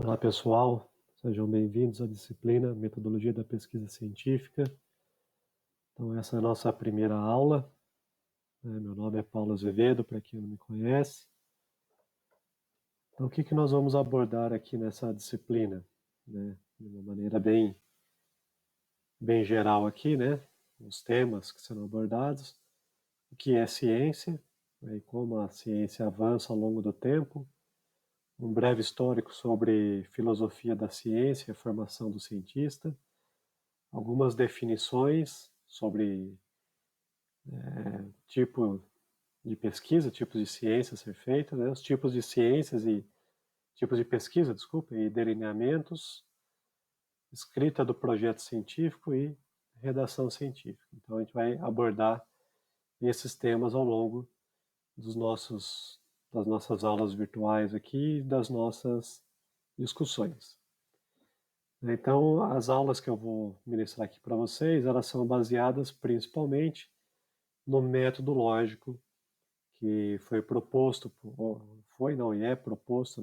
Olá pessoal, sejam bem-vindos à disciplina Metodologia da Pesquisa Científica. Então essa é a nossa primeira aula. Meu nome é Paulo Azevedo, para quem não me conhece. Então o que nós vamos abordar aqui nessa disciplina? De uma maneira bem geral aqui, os temas que serão abordados, o que é ciência, e como a ciência avança ao longo do tempo, um breve histórico sobre filosofia da ciência e a formação do cientista, algumas definições sobre tipo de pesquisa, tipos de ciência a ser feita, os tipos de ciências e tipos de pesquisa, desculpa, e delineamentos, escrita do projeto científico e redação científica. Então a gente vai abordar esses temas ao longo das nossas aulas virtuais aqui e das nossas discussões. Então, as aulas que eu vou ministrar aqui para vocês, elas são baseadas principalmente no método lógico que foi proposto, e é proposto,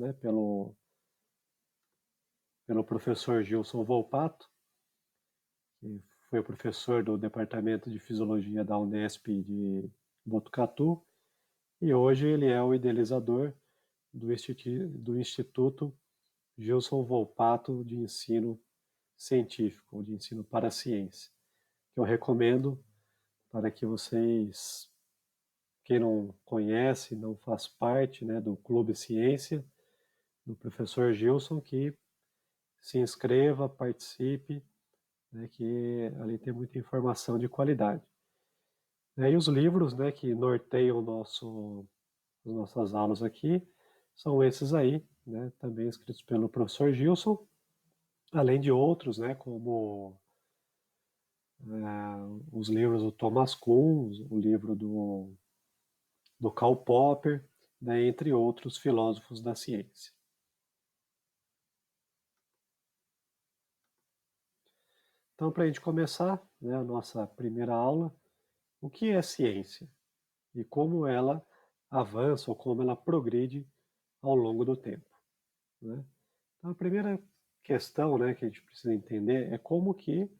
pelo professor Gilson Volpato, que foi o professor do Departamento de Fisiologia da Unesp de Botucatu, e hoje ele é o idealizador do Instituto Gilson Volpato de Ensino Científico, ou de Ensino para a Ciência, que eu recomendo para que vocês, quem não conhece, não faz parte do Clube Ciência, do professor Gilson, que se inscreva, participe, que ali tem muita informação de qualidade. E os livros que norteiam as nossas aulas aqui são esses aí, também escritos pelo professor Gilson, além de outros, como os livros do Thomas Kuhn, o livro do Karl Popper, entre outros filósofos da ciência. Então, para a gente começar a nossa primeira aula, o que é ciência e como ela avança ou como ela progride ao longo do tempo. Então, a primeira questão que a gente precisa entender é como que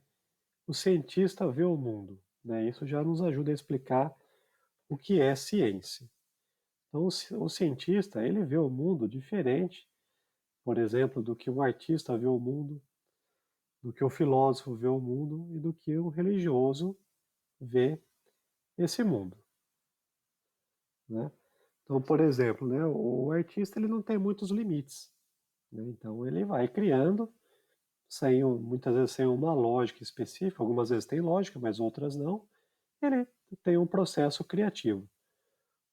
o cientista vê o mundo. Isso já nos ajuda a explicar o que é ciência. Então, o cientista, ele vê o mundo diferente, por exemplo, do que um artista vê o mundo, do que o filósofo vê o mundo e do que o religioso vê esse mundo. Então, por exemplo, o artista ele não tem muitos limites. Então, ele vai criando, muitas vezes sem uma lógica específica, algumas vezes tem lógica, mas outras não. Ele tem um processo criativo.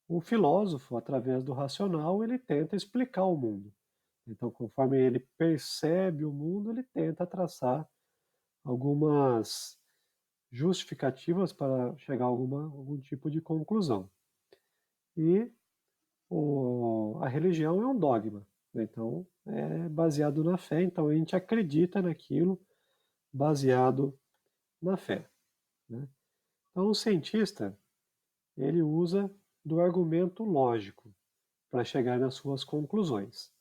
O filósofo, através do racional, ele tenta explicar o mundo. Então, conforme ele percebe o mundo, ele tenta traçar algumas justificativas para chegar a algum tipo de conclusão. E a religião é um dogma, então é baseado na fé, então a gente acredita naquilo baseado na fé. Então o cientista, ele usa do argumento lógico para chegar nas suas conclusões.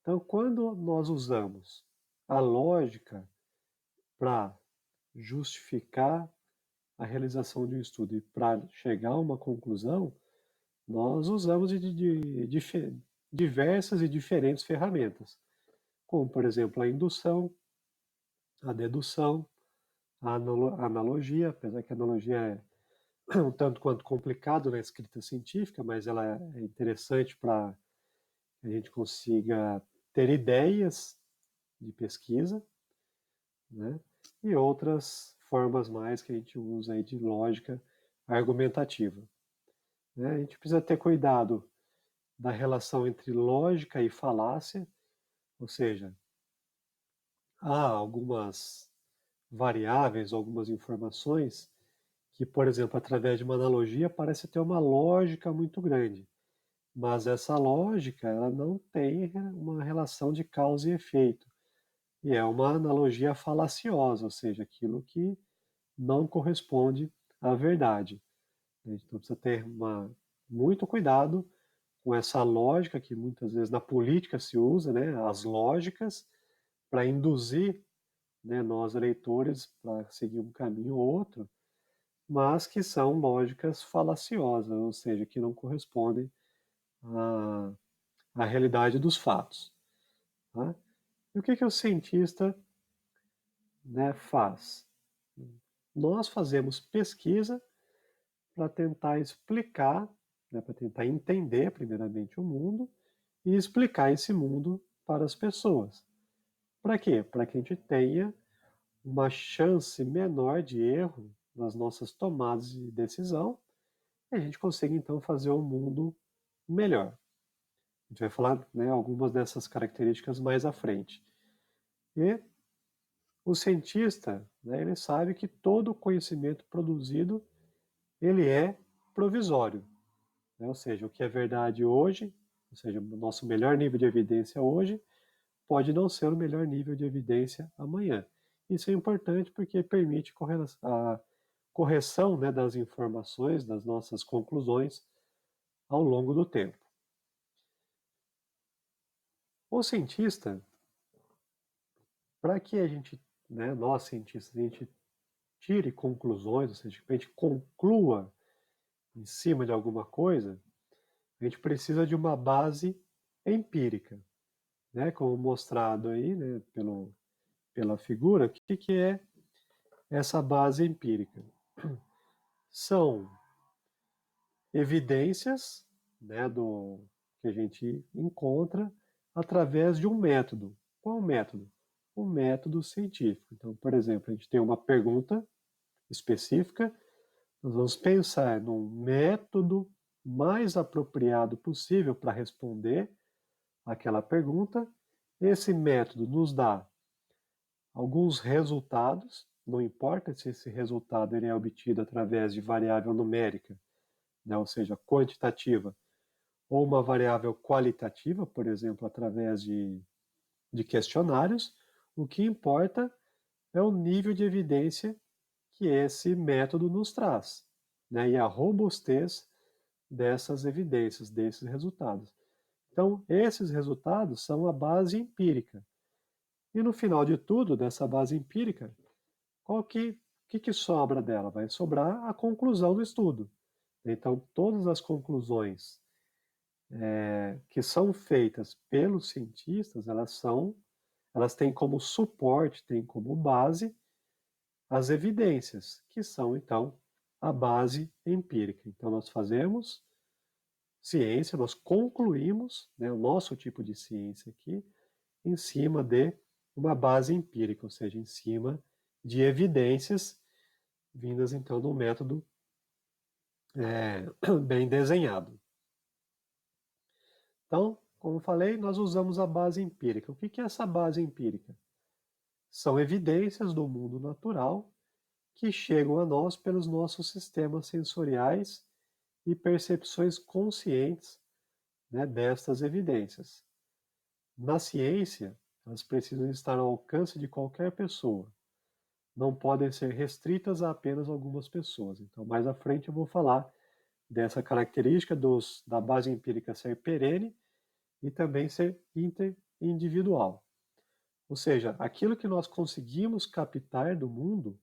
Então quando nós usamos a lógica para justificar a realização de um estudo e para chegar a uma conclusão, nós usamos de diversas e diferentes ferramentas, como, por exemplo, a indução, a dedução, a analogia, apesar que a analogia é um tanto quanto complicado na escrita científica, mas ela é interessante para que a gente consiga ter ideias de pesquisa, e outras formas mais que a gente usa aí de lógica argumentativa. A gente precisa ter cuidado da relação entre lógica e falácia, ou seja, há algumas variáveis, algumas informações que, por exemplo, através de uma analogia parece ter uma lógica muito grande, mas essa lógica ela não tem uma relação de causa e efeito, e é uma analogia falaciosa, ou seja, aquilo que não corresponde à verdade. Então precisa ter muito cuidado com essa lógica que muitas vezes na política se usa, né, as lógicas, para induzir, né, nós eleitores para seguir um caminho ou outro, mas que são lógicas falaciosas, ou seja, que não correspondem à realidade dos fatos. Tá? E o que o cientista, né, faz? Nós fazemos pesquisa para tentar explicar, né, para tentar entender primeiramente o mundo e explicar esse mundo para as pessoas. Para quê? Para que a gente tenha uma chance menor de erro nas nossas tomadas de decisão e a gente consiga então fazer um mundo melhor. A gente vai falar, né, algumas dessas características mais à frente. E o cientista, né, ele sabe que todo conhecimento produzido ele é provisório, né? Ou seja, o que é verdade hoje, ou seja, o nosso melhor nível de evidência hoje, pode não ser o melhor nível de evidência amanhã. Isso é importante porque permite a correção, né, das informações, das nossas conclusões ao longo do tempo. O cientista, para que a gente, né, nós cientistas, a gente tire conclusões, ou seja, que a gente conclua em cima de alguma coisa, a gente precisa de uma base empírica, né, como mostrado aí, né, pela figura. O que é essa base empírica? São evidências, né, do que a gente encontra através de um método. Qual método? Um método científico. Então, por exemplo, a gente tem uma pergunta específica, nós vamos pensar num método mais apropriado possível para responder aquela pergunta. Esse método nos dá alguns resultados, não importa se esse resultado ele é obtido através de variável numérica, né, ou seja, quantitativa, ou uma variável qualitativa, por exemplo, através de questionários, o que importa é o nível de evidência que esse método nos traz, né, e a robustez dessas evidências, desses resultados. Então, esses resultados são a base empírica. E no final de tudo, dessa base empírica, qual que sobra dela? Vai sobrar a conclusão do estudo. Então, todas as conclusões que são feitas pelos cientistas, elas têm como suporte, têm como base as evidências, que são então a base empírica. Então, nós fazemos ciência, nós concluímos, né, o nosso tipo de ciência aqui em cima de uma base empírica, ou seja, em cima de evidências vindas então de um método bem desenhado. Então, como falei, nós usamos a base empírica. O que é essa base empírica? São evidências do mundo natural que chegam a nós pelos nossos sistemas sensoriais e percepções conscientes, né, destas evidências. Na ciência, elas precisam estar ao alcance de qualquer pessoa. Não podem ser restritas a apenas algumas pessoas. Então, mais à frente eu vou falar dessa característica da base empírica ser perene e também ser interindividual. Ou seja, aquilo que nós conseguimos captar do mundo,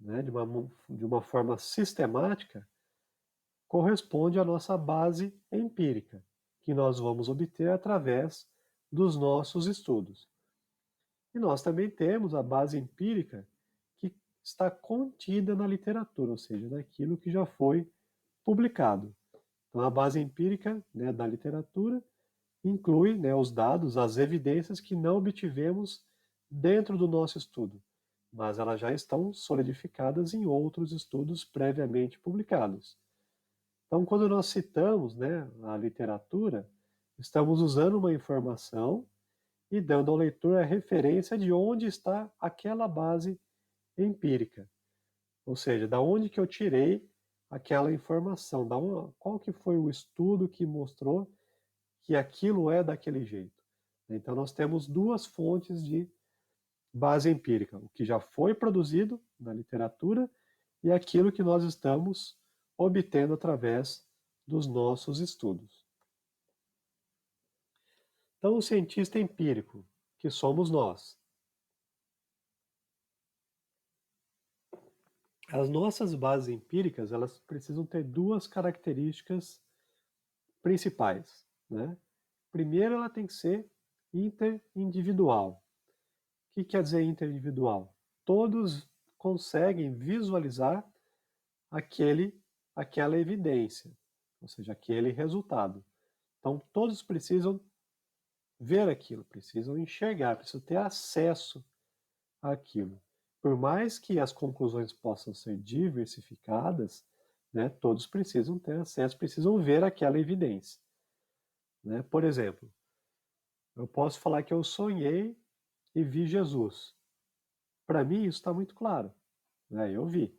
né, de uma forma sistemática, corresponde à nossa base empírica, que nós vamos obter através dos nossos estudos. E nós também temos a base empírica que está contida na literatura, ou seja, naquilo que já foi publicado. Então, a base empírica, né, da literatura inclui, né, os dados, as evidências que não obtivemos dentro do nosso estudo, mas elas já estão solidificadas em outros estudos previamente publicados. Então, quando nós citamos, né, a literatura, estamos usando uma informação e dando ao leitor a referência de onde está aquela base empírica. Ou seja, da onde que eu tirei aquela informação, qual que foi o estudo que mostrou que aquilo é daquele jeito. Então nós temos duas fontes de base empírica, o que já foi produzido na literatura e aquilo que nós estamos obtendo através dos nossos estudos. Então, o cientista empírico, que somos nós, as nossas bases empíricas, elas precisam ter duas características principais, né? Primeiro, ela tem que ser interindividual. O que quer dizer interindividual? Todos conseguem visualizar aquela evidência, ou seja, aquele resultado. Então, todos precisam ver aquilo, precisam enxergar, precisam ter acesso àquilo. Por mais que as conclusões possam ser diversificadas, né, todos precisam ter acesso, precisam ver aquela evidência. Né? Por exemplo, eu posso falar que eu sonhei e vi Jesus. Para mim, isso está muito claro. Né? Eu vi.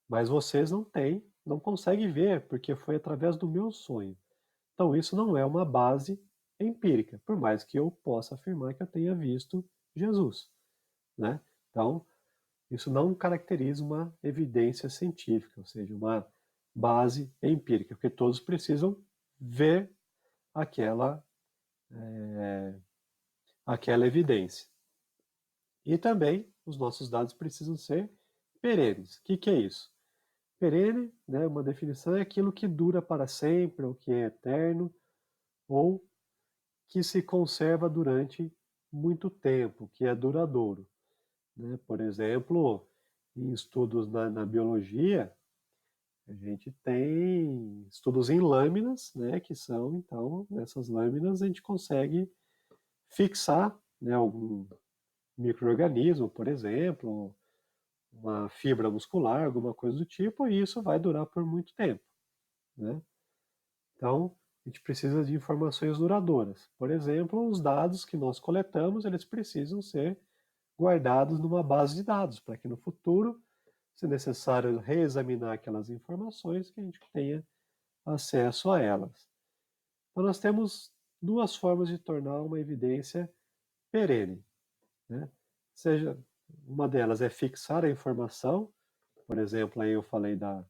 Mas vocês não têm, não conseguem ver, porque foi através do meu sonho. Então, isso não é uma base empírica, por mais que eu possa afirmar que eu tenha visto Jesus. Né? Então, isso não caracteriza uma evidência científica, ou seja, uma base empírica, porque todos precisam ver aquela, aquela evidência. E também os nossos dados precisam ser perenes. O que é isso? Perene, né, uma definição, é aquilo que dura para sempre, ou que é eterno, ou que se conserva durante muito tempo, que é duradouro. Né? Por exemplo, em estudos na biologia, a gente tem estudos em lâminas, né, que são, então, nessas lâminas a gente consegue fixar, né, algum micro-organismo, por exemplo, uma fibra muscular, alguma coisa do tipo, e isso vai durar por muito tempo. Né? Então, a gente precisa de informações duradouras. Por exemplo, os dados que nós coletamos, eles precisam ser guardados numa base de dados, para que no futuro, se necessário reexaminar aquelas informações, que a gente tenha acesso a elas. Então, nós temos duas formas de tornar uma evidência perene. Né? Seja, uma delas é fixar a informação, por exemplo, aí eu falei da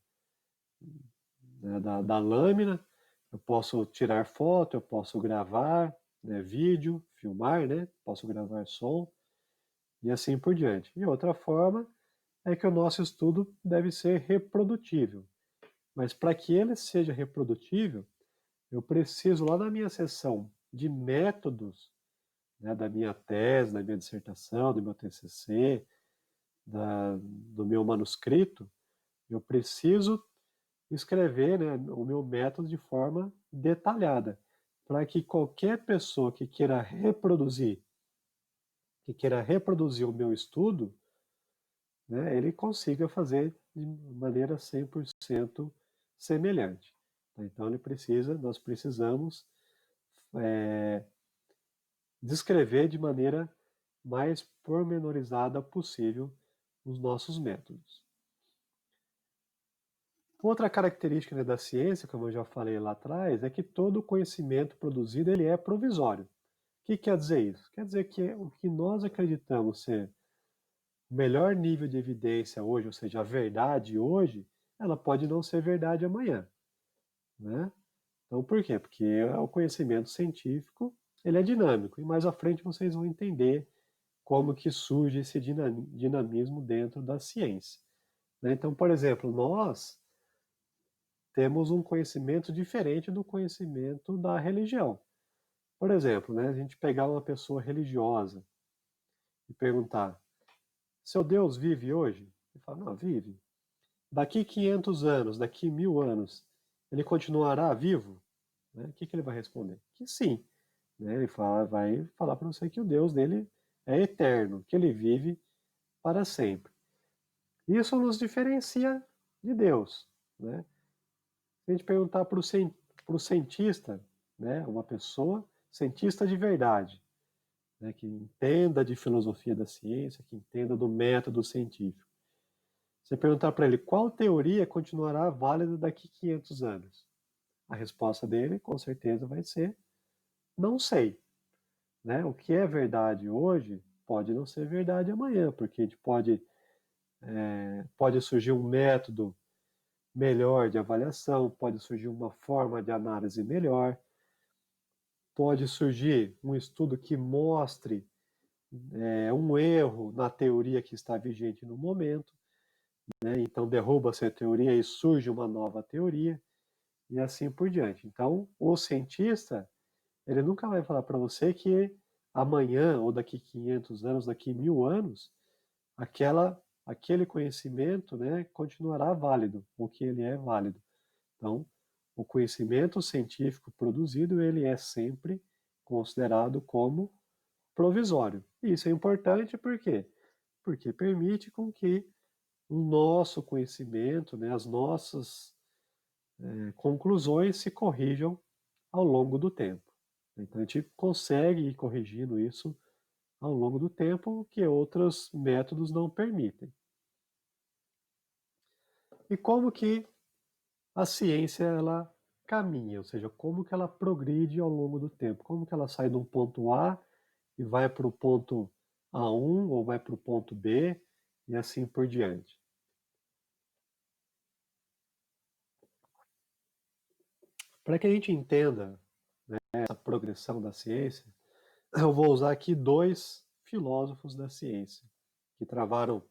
lâmina, eu posso tirar foto, eu posso gravar, né, vídeo, filmar, né, posso gravar som e assim por diante. E outra forma é que o nosso estudo deve ser reprodutível. Mas para que ele seja reprodutível, eu preciso, lá na minha seção de métodos, né, da minha tese, da minha dissertação, do meu TCC, do meu manuscrito, eu preciso escrever, né, o meu método de forma detalhada, para que qualquer pessoa que queira reproduzir o meu estudo, né, ele consiga fazer de maneira 100% semelhante. Então nós precisamos descrever de maneira mais pormenorizada possível os nossos métodos. Outra característica, né, da ciência, como eu já falei lá atrás, é que todo conhecimento produzido ele é provisório. O que quer dizer isso? Quer dizer que o que nós acreditamos ser o melhor nível de evidência hoje, ou seja, a verdade hoje, ela pode não ser verdade amanhã. Né? Então, por quê? Porque o conhecimento científico ele é dinâmico, e mais à frente vocês vão entender como que surge esse dinamismo dentro da ciência. Né? Então, por exemplo, nós temos um conhecimento diferente do conhecimento da religião. Por exemplo, né, a gente pegar uma pessoa religiosa e perguntar: seu Deus vive hoje? Ele fala: não, vive. Daqui 500 anos, daqui 1000 anos, ele continuará vivo? Né? O que ele vai responder? Que sim. Né? Ele vai falar para você que o Deus dele é eterno, que ele vive para sempre. Isso nos diferencia de Deus. Né? Se a gente perguntar para o cientista, né, uma pessoa, cientista de verdade, né, que entenda de filosofia da ciência, que entenda do método científico, você perguntar para ele qual teoria continuará válida daqui 500 anos, a resposta dele, com certeza, vai ser: não sei. Né? O que é verdade hoje pode não ser verdade amanhã, porque a gente pode surgir um método melhor de avaliação, pode surgir uma forma de análise melhor. pode surgir um estudo que mostre um erro na teoria que está vigente no momento, né? Então derruba-se a teoria e surge uma nova teoria, e assim por diante. Então, o cientista, ele nunca vai falar para você que amanhã, ou daqui 500 anos, daqui 1000 anos, aquele conhecimento, né, continuará válido, ou que ele é válido. Então, o conhecimento científico produzido, ele é sempre considerado como provisório. E isso é importante por quê? Porque permite com que o nosso conhecimento, né, as nossas conclusões se corrijam ao longo do tempo. Então, a gente consegue ir corrigindo isso ao longo do tempo, o que outros métodos não permitem. E como que a ciência ela caminha, ou seja, como que ela progride ao longo do tempo, como que ela sai de um ponto A e vai para o ponto A1 ou vai para o ponto B e assim por diante. Para que a gente entenda, né, essa progressão da ciência, eu vou usar aqui dois filósofos da ciência que travaram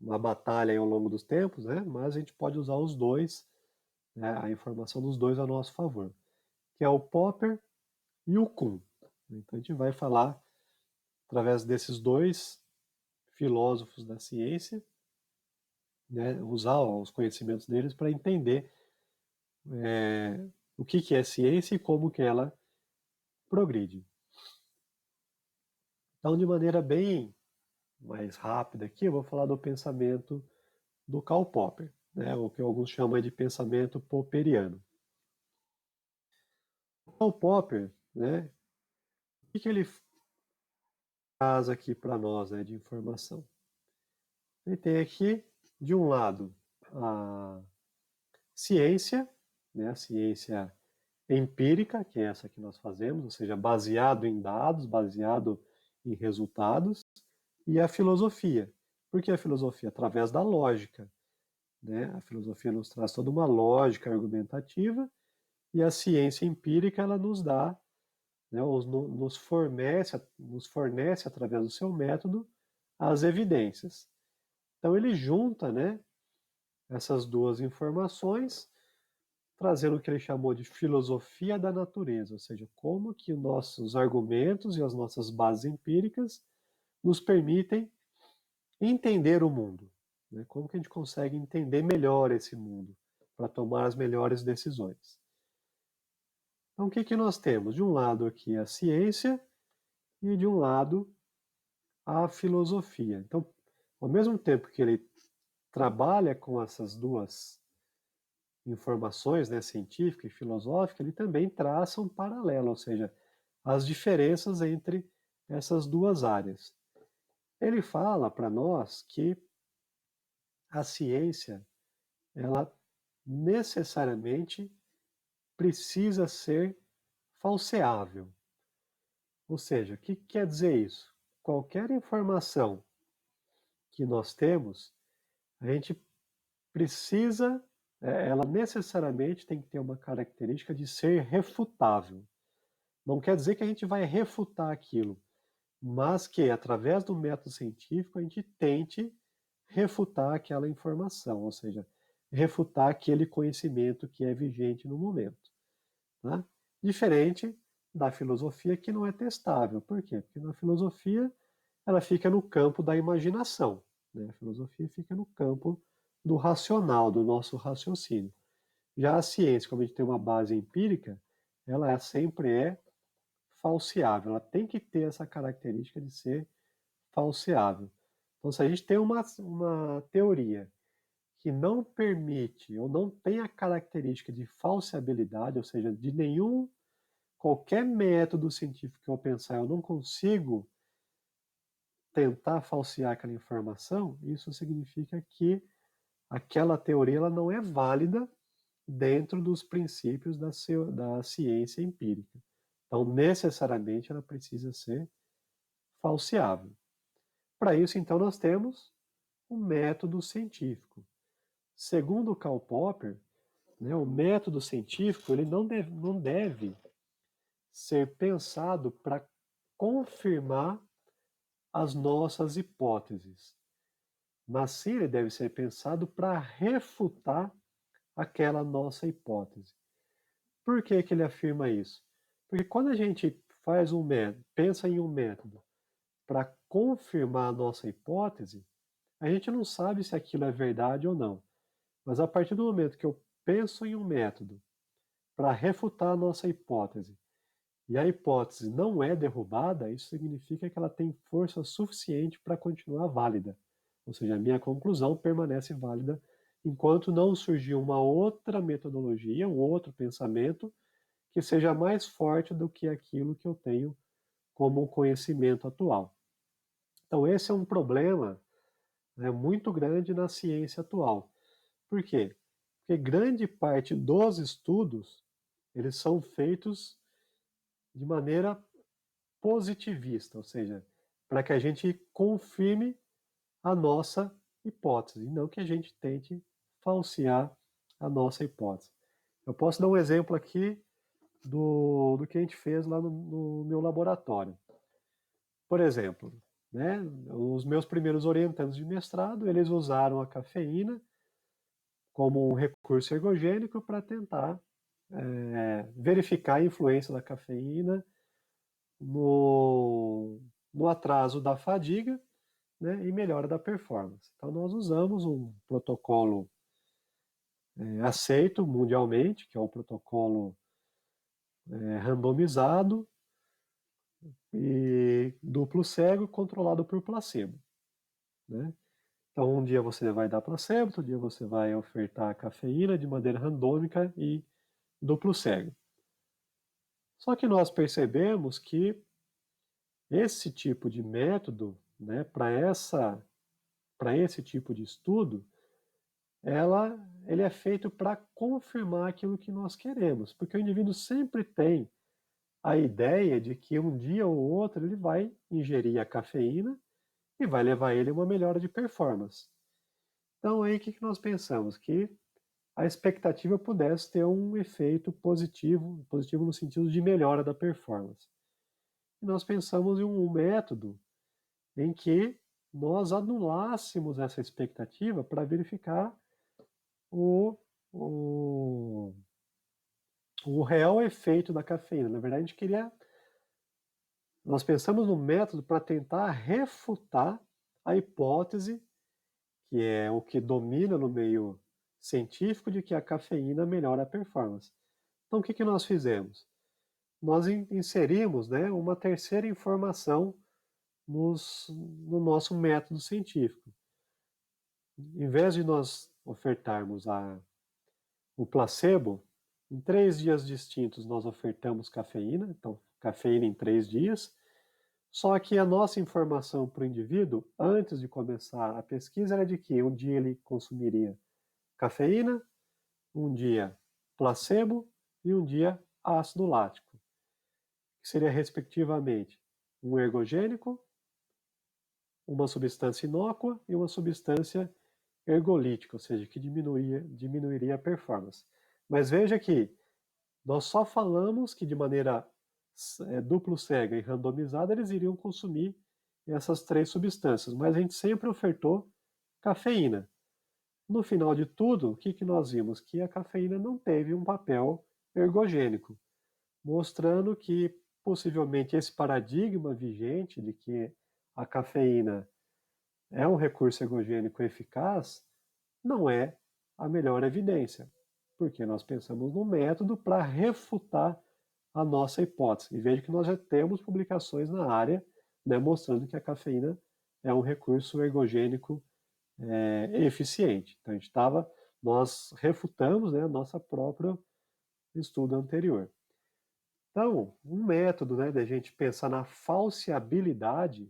uma batalha ao longo dos tempos, né, mas a gente pode usar os dois, né, a informação dos dois a nosso favor, que é o Popper e o Kuhn. Então a gente vai falar através desses dois filósofos da ciência, né, usar os conhecimentos deles para entender o que é ciência e como que ela progride. Então, de maneira bem mais rápida aqui, eu vou falar do pensamento do Karl Popper, né, o que alguns chamam de pensamento popperiano. O Karl Popper, né, o que ele traz aqui para nós, né, de informação? Ele tem aqui, de um lado, a ciência, né, a ciência empírica, que é essa que nós fazemos, ou seja, baseado em dados, baseado em resultados, e a filosofia. Por que a filosofia? Através da lógica. Né? A filosofia nos traz toda uma lógica argumentativa, e a ciência empírica ela nos dá, né, nos fornece através do seu método as evidências. Então ele junta, né, essas duas informações, trazendo o que ele chamou de filosofia da natureza, ou seja, como que nossos argumentos e as nossas bases empíricas nos permitem entender o mundo, né? Como que a gente consegue entender melhor esse mundo para tomar as melhores decisões. Então, o que que nós temos? De um lado aqui a ciência e de um lado a filosofia. Então, ao mesmo tempo que ele trabalha com essas duas informações, né, científica e filosófica, ele também traça um paralelo, ou seja, as diferenças entre essas duas áreas. Ele fala para nós que a ciência, ela necessariamente precisa ser falseável. Ou seja, o que quer dizer isso? Qualquer informação que nós temos, a gente precisa, ela necessariamente tem que ter uma característica de ser refutável. Não quer dizer que a gente vai refutar aquilo, mas que através do método científico a gente tente refutar aquela informação, ou seja, refutar aquele conhecimento que é vigente no momento. Né? Diferente da filosofia que não é testável. Por quê? Porque na filosofia ela fica no campo da imaginação. Né? A filosofia fica no campo do racional, do nosso raciocínio. Já a ciência, como a gente tem uma base empírica, ela sempre é falseável. Ela tem que ter essa característica de ser falseável. Então, se a gente tem uma teoria que não permite ou não tem a característica de falseabilidade, ou seja, de qualquer método científico que eu pensar, eu não consigo tentar falsear aquela informação, isso significa que aquela teoria ela não é válida dentro dos princípios da ciência empírica. Então, necessariamente, ela precisa ser falseável. Para isso, então, nós temos o método científico. Segundo Karl Popper, né, o método científico ele não deve ser pensado para confirmar as nossas hipóteses, mas sim ele deve ser pensado para refutar aquela nossa hipótese. Por que que ele afirma isso? Porque quando a gente faz um método, pensa em um método para confirmar a nossa hipótese, a gente não sabe se aquilo é verdade ou não. Mas a partir do momento que eu penso em um método para refutar a nossa hipótese e a hipótese não é derrubada, isso significa que ela tem força suficiente para continuar válida. Ou seja, a minha conclusão permanece válida enquanto não surgir uma outra metodologia, um outro pensamento que seja mais forte do que aquilo que eu tenho como conhecimento atual. Então, esse é um problema, né, muito grande na ciência atual. Por quê? Porque grande parte dos estudos eles são feitos de maneira positivista, ou seja, para que a gente confirme a nossa hipótese, e não que a gente tente falsear a nossa hipótese. Eu posso dar um exemplo aqui do que a gente fez lá no meu laboratório. Por exemplo, né, os meus primeiros orientandos de mestrado, eles usaram a cafeína como um recurso ergogênico para tentar verificar a influência da cafeína no atraso da fadiga, né, e melhora da performance. Então, nós usamos um protocolo aceito mundialmente, que é um protocolo randomizado e duplo cego controlado por placebo, né? Então, um dia você vai dar placebo, outro dia você vai ofertar a cafeína de maneira randômica e duplo cego. Só que nós percebemos que esse tipo de método, né, para esse tipo de estudo, ele é feito para confirmar aquilo que nós queremos, porque o indivíduo sempre tem a ideia de que um dia ou outro ele vai ingerir a cafeína e vai levar ele a uma melhora de performance. Então aí o que nós pensamos? Que a expectativa pudesse ter um efeito positivo, positivo no sentido de melhora da performance. E nós pensamos em um método em que nós anulássemos essa expectativa para verificar o, o, o real efeito da cafeína. Na verdade, nós pensamos no método para tentar refutar a hipótese, que é o que domina no meio científico, de que a cafeína melhora a performance. Então, o que nós fizemos? Nós inserimos, né, uma terceira informação no nosso método científico. Em vez de nós ofertarmos o placebo, em 3 dias distintos nós ofertamos cafeína, então cafeína em 3 dias, só que a nossa informação para o indivíduo, antes de começar a pesquisa, era de que um dia ele consumiria cafeína, um dia placebo e um dia ácido lático, que seria respectivamente um ergogênico, uma substância inócua e uma substância ergolítica, ou seja, que diminuiria a performance. Mas veja que nós só falamos que de maneira duplo cega e randomizada eles iriam consumir essas 3 substâncias, mas a gente sempre ofertou cafeína. No final de tudo, o que nós vimos? Que a cafeína não teve um papel ergogênico, mostrando que possivelmente esse paradigma vigente de que a cafeína é um recurso ergogênico eficaz não é a melhor evidência, porque nós pensamos no método para refutar a nossa hipótese. E veja que nós já temos publicações na área, né, mostrando que a cafeína é um recurso ergogênico eficiente. Então nós refutamos, né, nossa própria estudo anterior. Então, um método, né, da gente pensar na falseabilidade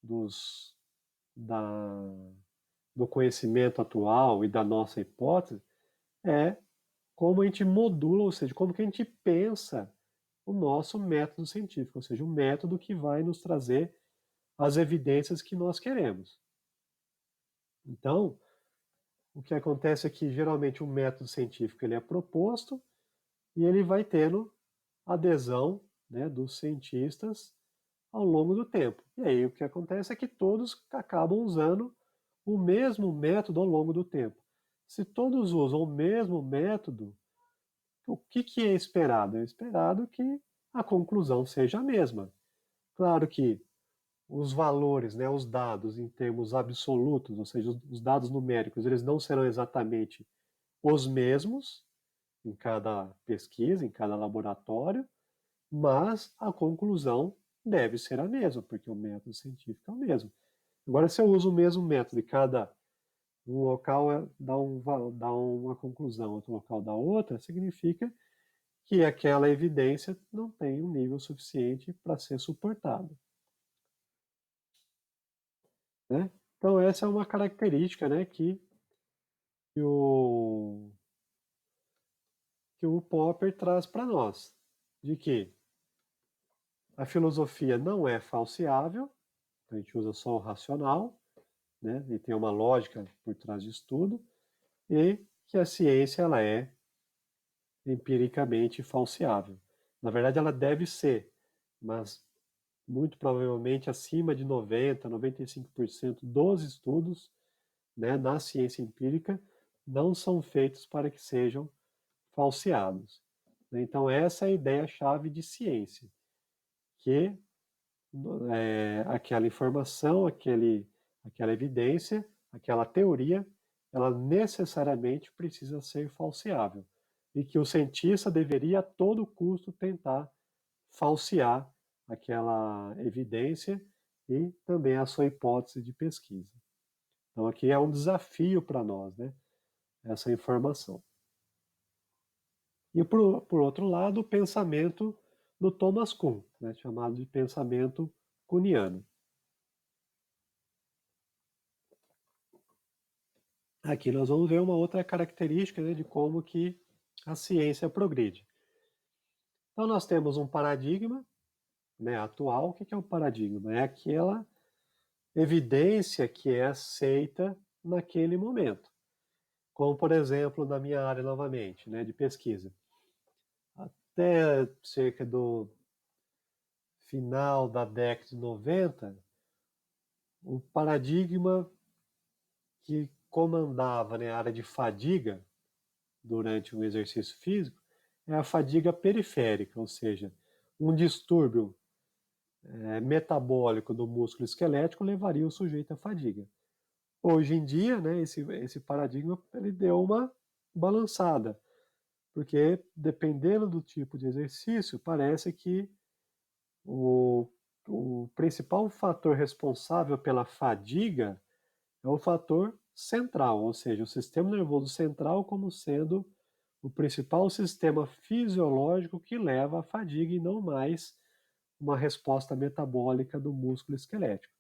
dos, da, do conhecimento atual e da nossa hipótese é como a gente modula, ou seja, como que a gente pensa o nosso método científico, ou seja, o método que vai nos trazer as evidências que nós queremos. Então, o que acontece é que geralmente o método científico ele é proposto e ele vai tendo adesão né, dos cientistas ao longo do tempo. E aí o que acontece é que todos acabam usando o mesmo método ao longo do tempo. Se todos usam o mesmo método, o que é esperado? É esperado que a conclusão seja a mesma. Claro que os valores, né, os dados em termos absolutos, ou seja, os dados numéricos, eles não serão exatamente os mesmos em cada pesquisa, em cada laboratório, mas a conclusão deve ser a mesma, porque o método científico é o mesmo. Agora, se eu uso o mesmo método e cada um local dá uma conclusão, outro local dá outra, significa que aquela evidência não tem um nível suficiente para ser suportada, né? Então, essa é uma característica, né, que o, que o Popper traz para nós, de que a filosofia não é falseável, a gente usa só o racional, né, e tem uma lógica por trás disso tudo, e que a ciência ela é empiricamente falseável. Na verdade, ela deve ser, mas muito provavelmente acima de 90, 95% dos estudos, né, na ciência empírica não são feitos para que sejam falseados. Então, essa é a ideia-chave de ciência, que aquela informação, aquela evidência, aquela teoria, ela necessariamente precisa ser falseável. E que o cientista deveria a todo custo tentar falsear aquela evidência e também a sua hipótese de pesquisa. Então aqui é um desafio para nós, né? Essa informação. E por outro lado, o pensamento do Thomas Kuhn, né? Chamado de pensamento kuhniano. Aqui nós vamos ver uma outra característica, né, de como que a ciência progride. Então nós temos um paradigma, né, atual. O que é um paradigma? É aquela evidência que é aceita naquele momento. Como, por exemplo, na minha área novamente, né, de pesquisa. Até cerca do final da década de 90, o paradigma que comandava, né, a área de fadiga durante um exercício físico é a fadiga periférica, ou seja, um distúrbio metabólico do músculo esquelético levaria o sujeito à fadiga. Hoje em dia, né, esse paradigma ele deu uma balançada, porque dependendo do tipo de exercício, parece que o, o principal fator responsável pela fadiga é o fator central, ou seja, o sistema nervoso central como sendo o principal sistema fisiológico que leva à fadiga e não mais uma resposta metabólica do músculo esquelético.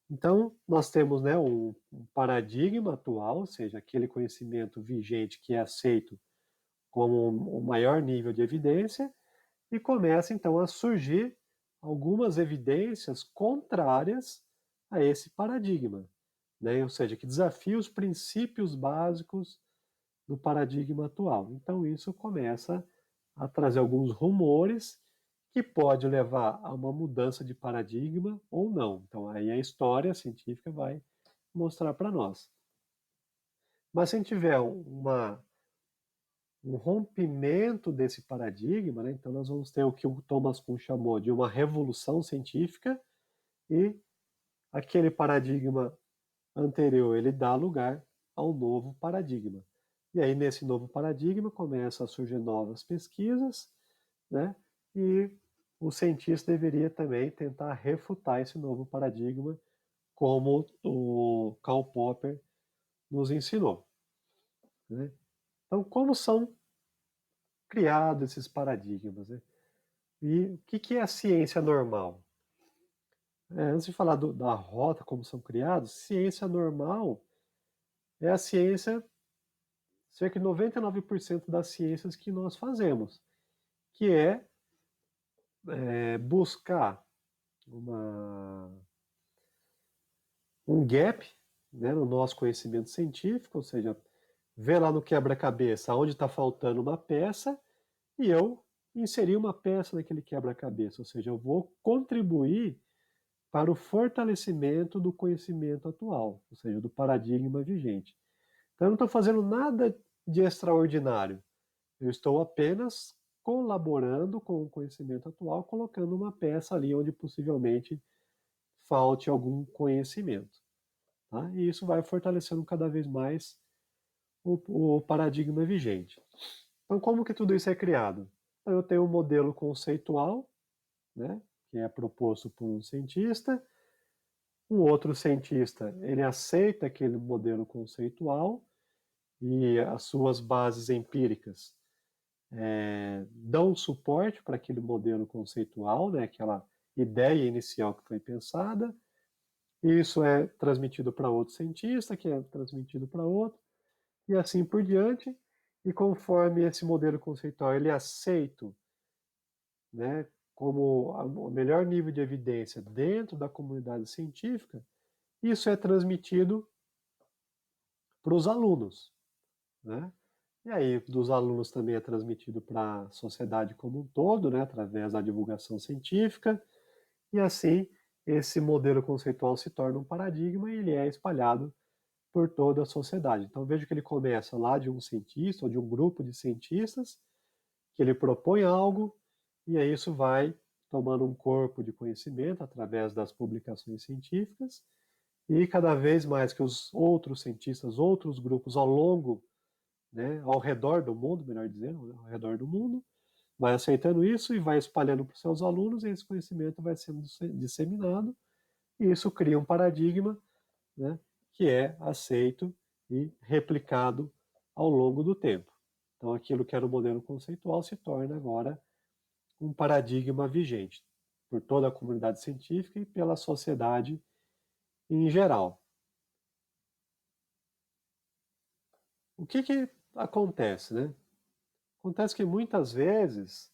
Então, nós temos, né, um paradigma atual, ou seja, aquele conhecimento vigente que é aceito como o maior nível de evidência, e começa então a surgir algumas evidências contrárias a esse paradigma, né? Ou seja, que desafia os princípios básicos do paradigma atual. Então isso começa a trazer alguns rumores que pode levar a uma mudança de paradigma ou não. Então aí a história científica vai mostrar para nós. Mas se a gente tiver um rompimento desse paradigma, né? Então nós vamos ter o que o Thomas Kuhn chamou de uma revolução científica e aquele paradigma anterior ele dá lugar ao novo paradigma. E aí nesse novo paradigma começam a surgir novas pesquisas, né? E o cientista deveria também tentar refutar esse novo paradigma, como o Karl Popper nos ensinou, né? Então, como são criados esses paradigmas, né? E o que é a ciência normal? Antes de falar da rota, como são criados, ciência normal é a ciência, cerca de 99% das ciências que nós fazemos, que buscar um gap, né, no nosso conhecimento científico, ou seja, ver lá no quebra-cabeça onde está faltando uma peça e eu inserir uma peça naquele quebra-cabeça, ou seja, eu vou contribuir para o fortalecimento do conhecimento atual, ou seja, do paradigma vigente. Então, eu não estou fazendo nada de extraordinário, eu estou apenas colaborando com o conhecimento atual, colocando uma peça ali onde possivelmente falte algum conhecimento. Tá? E isso vai fortalecendo cada vez mais o paradigma vigente. Então, como que tudo isso é criado? Então, eu tenho um modelo conceitual, né, que é proposto por um cientista. Um outro cientista, ele aceita aquele modelo conceitual e as suas bases empíricas dão suporte para aquele modelo conceitual, né, aquela ideia inicial que foi pensada. Isso é transmitido para outro cientista, que é transmitido para outro, e assim por diante. E conforme esse modelo conceitual ele é aceito, né, como o melhor nível de evidência dentro da comunidade científica, isso é transmitido para os alunos, né? E aí, dos alunos também é transmitido para a sociedade como um todo, né, através da divulgação científica, e assim esse modelo conceitual se torna um paradigma e ele é espalhado por toda a sociedade. Então veja que ele começa lá de um cientista ou de um grupo de cientistas, que ele propõe algo, e aí isso vai tomando um corpo de conhecimento através das publicações científicas, e cada vez mais que os outros cientistas, outros grupos ao longo, né, ao redor do mundo, melhor dizendo, ao redor do mundo, vai aceitando isso e vai espalhando para os seus alunos, e esse conhecimento vai sendo disseminado, e isso cria um paradigma, né, que é aceito e replicado ao longo do tempo. Então, aquilo que era o modelo conceitual se torna agora um paradigma vigente por toda a comunidade científica e pela sociedade em geral. O que acontece, né? Acontece que muitas vezes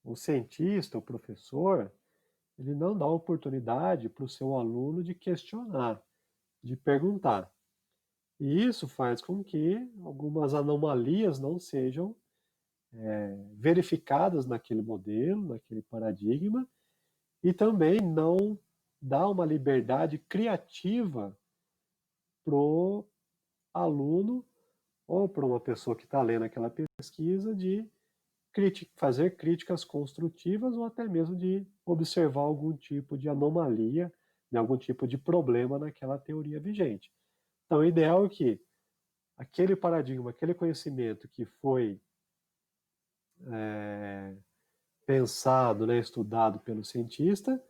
o cientista, o professor, ele não dá oportunidade para o seu aluno de questionar, de perguntar. E isso faz com que algumas anomalias não sejam verificadas naquele modelo, naquele paradigma, e também não dá uma liberdade criativa para o aluno ou para uma pessoa que está lendo aquela pesquisa de fazer críticas construtivas ou até mesmo de observar algum tipo de anomalia, né, algum tipo de problema naquela teoria vigente. Então, o ideal é que aquele paradigma, aquele conhecimento que foi pensado, né, estudado pelo cientista,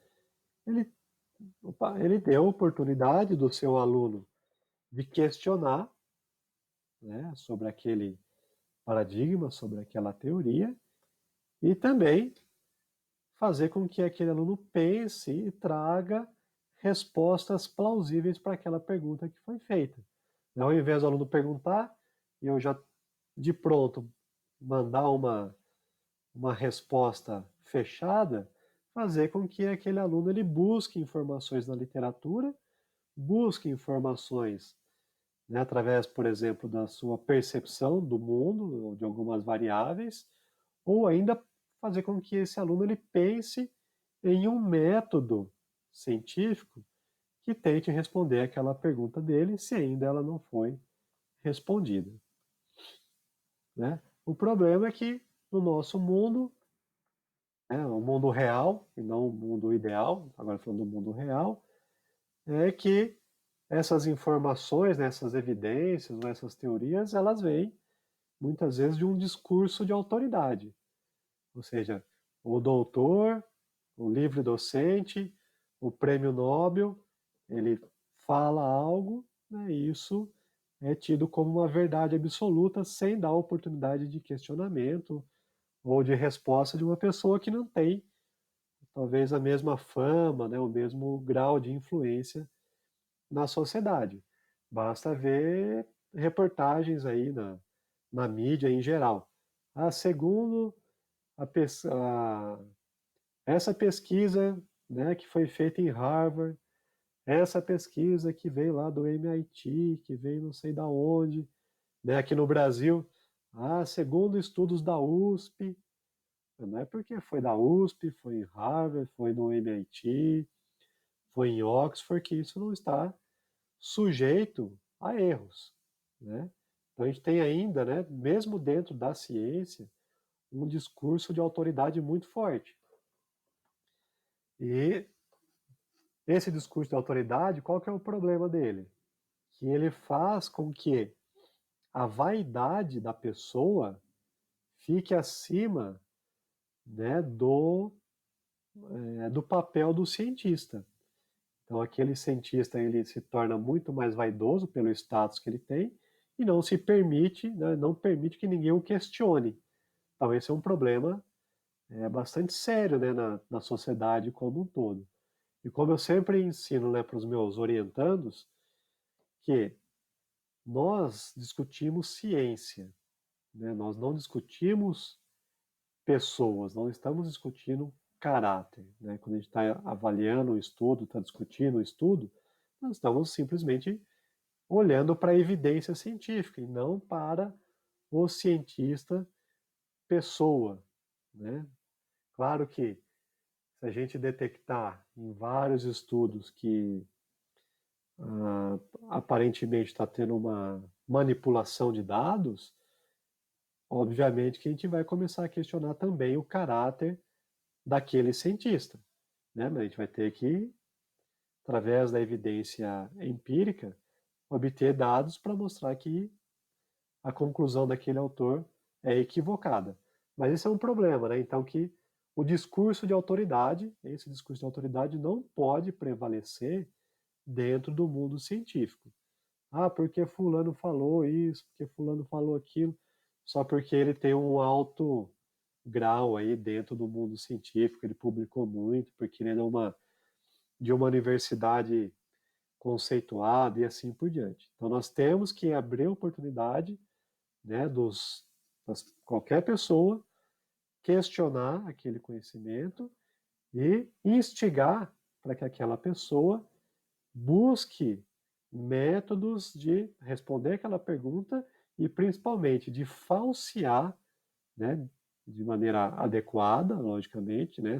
ele, ele deu a oportunidade do seu aluno de questionar, né, sobre aquele paradigma, sobre aquela teoria, e também fazer com que aquele aluno pense e traga respostas plausíveis para aquela pergunta que foi feita. Ao invés do aluno perguntar, e eu já de pronto mandar uma resposta fechada, fazer com que aquele aluno ele busque informações na literatura, busque informações, né, através, por exemplo, da sua percepção do mundo, ou de algumas variáveis, ou ainda fazer com que esse aluno ele pense em um método científico que tente responder aquela pergunta dele, se ainda ela não foi respondida, né? O problema é que no nosso mundo, né, o mundo real, e não o mundo ideal, agora falando do mundo real, é que essas informações, né, essas evidências, né, essas teorias, elas vêm muitas vezes de um discurso de autoridade. Ou seja, o doutor, o livre docente, o prêmio Nobel, ele fala algo, né, e isso é tido como uma verdade absoluta, sem dar oportunidade de questionamento ou de resposta de uma pessoa que não tem, talvez, a mesma fama, né, o mesmo grau de influência na sociedade. Basta ver reportagens aí na mídia em geral. Ah, segundo a, essa pesquisa, né, que foi feita em Harvard, essa pesquisa que veio lá do MIT, que veio não sei da onde, né, aqui no Brasil, segundo estudos da USP, Não é porque foi da USP, foi em Harvard, foi no MIT, foi em Oxford, que isso não está sujeito a erros, né? Então a gente tem ainda, né, mesmo dentro da ciência, um discurso de autoridade muito forte. E esse discurso de autoridade, qual que é o problema dele? Que ele faz com que a vaidade da pessoa fique acima, né, do papel do cientista. Então, aquele cientista ele se torna muito mais vaidoso pelo status que ele tem e não se permite, né, não permite que ninguém o questione. Então, esse é um problema bastante sério, né, na sociedade como um todo. E como eu sempre ensino, né, para os meus orientandos, que nós discutimos ciência, né, nós não discutimos pessoas, não estamos discutindo caráter. Né? Quando a gente está avaliando o estudo, está discutindo o estudo, nós estamos simplesmente olhando para a evidência científica e não para o cientista pessoa. Né? Claro que se a gente detectar em vários estudos que aparentemente está tendo uma manipulação de dados, obviamente que a gente vai começar a questionar também o caráter daquele cientista. Né? Mas a gente vai ter que, através da evidência empírica, obter dados para mostrar que a conclusão daquele autor é equivocada. Mas esse é um problema, né? Então que o discurso de autoridade, esse discurso de autoridade não pode prevalecer dentro do mundo científico. Ah, porque fulano falou isso, porque fulano falou aquilo, só porque ele tem um alto grau aí dentro do mundo científico, ele publicou muito, porque ele é de uma universidade conceituada e assim por diante. Então nós temos que abrir a oportunidade, né, qualquer pessoa questionar aquele conhecimento e instigar para que aquela pessoa busque métodos de responder aquela pergunta e principalmente de falsear, né, de maneira adequada, logicamente, né?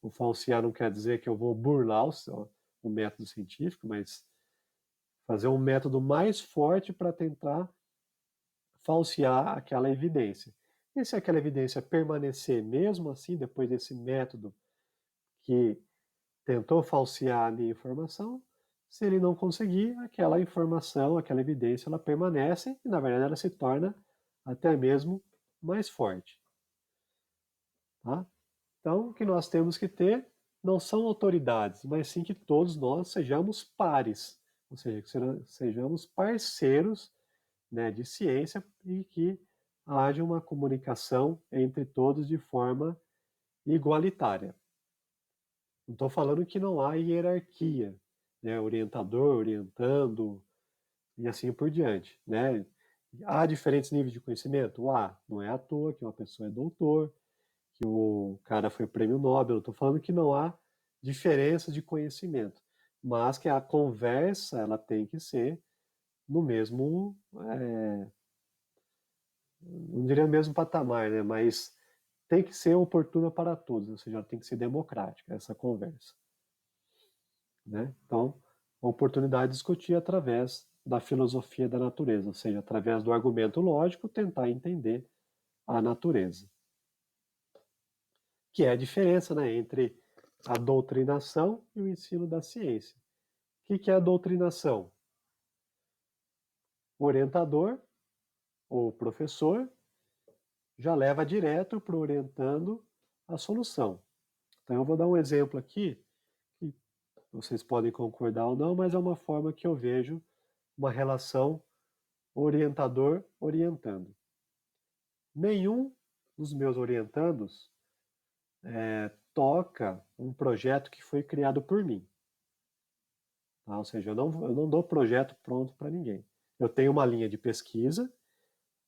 O falsear não quer dizer que eu vou burlar o método científico, mas fazer um método mais forte para tentar falsear aquela evidência. E se aquela evidência permanecer mesmo assim, depois desse método que tentou falsear a minha informação, se ele não conseguir, aquela informação, aquela evidência, ela permanece e, na verdade, ela se torna até mesmo mais forte. Tá? Então, o que nós temos que ter não são autoridades, mas sim que todos nós sejamos pares, ou seja, que sejamos parceiros, né, de ciência e que haja uma comunicação entre todos de forma igualitária. Não estou falando que não há hierarquia, né, orientador, orientando e assim por diante. Né? Há diferentes níveis de conhecimento? Há. Não é à toa que uma pessoa é doutor, que o cara foi prêmio Nobel. Estou falando que não há diferença de conhecimento, mas que a conversa ela tem que ser no mesmo, não diria mesmo patamar, né? Mas tem que ser oportuna para todos, ou seja, ela tem que ser democrática essa conversa. Né? Então, a oportunidade de discutir através da filosofia da natureza, ou seja, através do argumento lógico, tentar entender a natureza. Que é a diferença, né, entre a doutrinação e o ensino da ciência. O que é a doutrinação? O orientador, ou professor, já leva direto para o orientando a solução. Então, eu vou dar um exemplo aqui, que vocês podem concordar ou não, mas é uma forma que eu vejo uma relação orientador orientando. Nenhum dos meus orientandos toca um projeto que foi criado por mim. Tá? Ou seja, eu não dou projeto pronto para ninguém. Eu tenho uma linha de pesquisa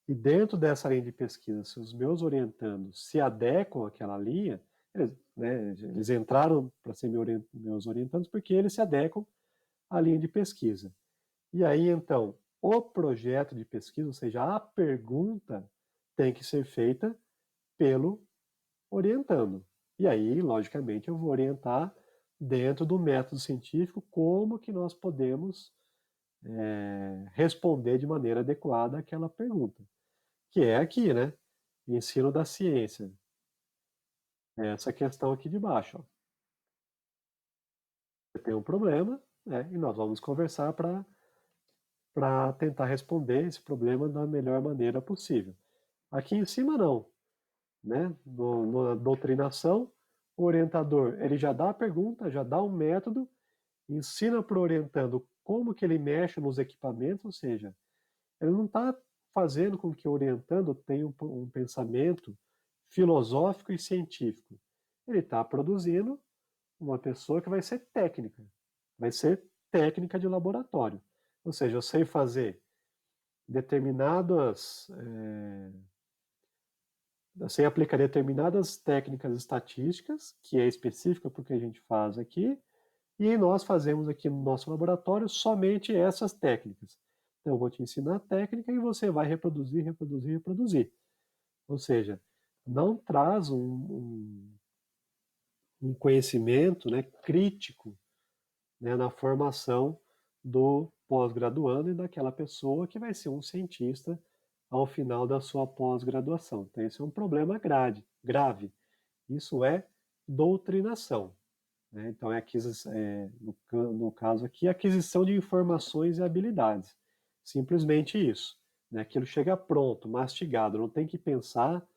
e dentro dessa linha de pesquisa, se os meus orientandos se adequam àquela linha, eles entraram para ser meus orientandos porque eles se adequam à linha de pesquisa. E aí, então, o projeto de pesquisa, ou seja, a pergunta tem que ser feita pelo orientando. E aí, logicamente, eu vou orientar dentro do método científico como que nós podemos responder de maneira adequada àquela pergunta. Que é aqui, né? Ensino da ciência. É essa questão aqui de baixo. Ó. Você tem um problema, né? E nós vamos conversar para tentar responder esse problema da melhor maneira possível. Aqui em cima, não. Né? Na doutrinação, o orientador ele já dá a pergunta, já dá um método, ensina para o orientando como que ele mexe nos equipamentos, ou seja, ele não está fazendo com que o orientando tenha um pensamento filosófico e científico. Ele está produzindo uma pessoa que vai ser técnica de laboratório. Ou seja, eu sei fazer determinadas você aplicar determinadas técnicas estatísticas, que é específica para o que a gente faz aqui, e nós fazemos aqui no nosso laboratório somente essas técnicas. Então, eu vou te ensinar a técnica e você vai reproduzir, reproduzir, reproduzir. Ou seja, não traz um conhecimento, né, crítico, né, na formação do pós-graduando e daquela pessoa que vai ser um cientista ao final da sua pós-graduação. Então, esse é um problema grave. Isso é doutrinação. Né? Então, no caso aqui, aquisição de informações e habilidades. Simplesmente isso. Né? Aquilo chega pronto, mastigado, não tem que pensar,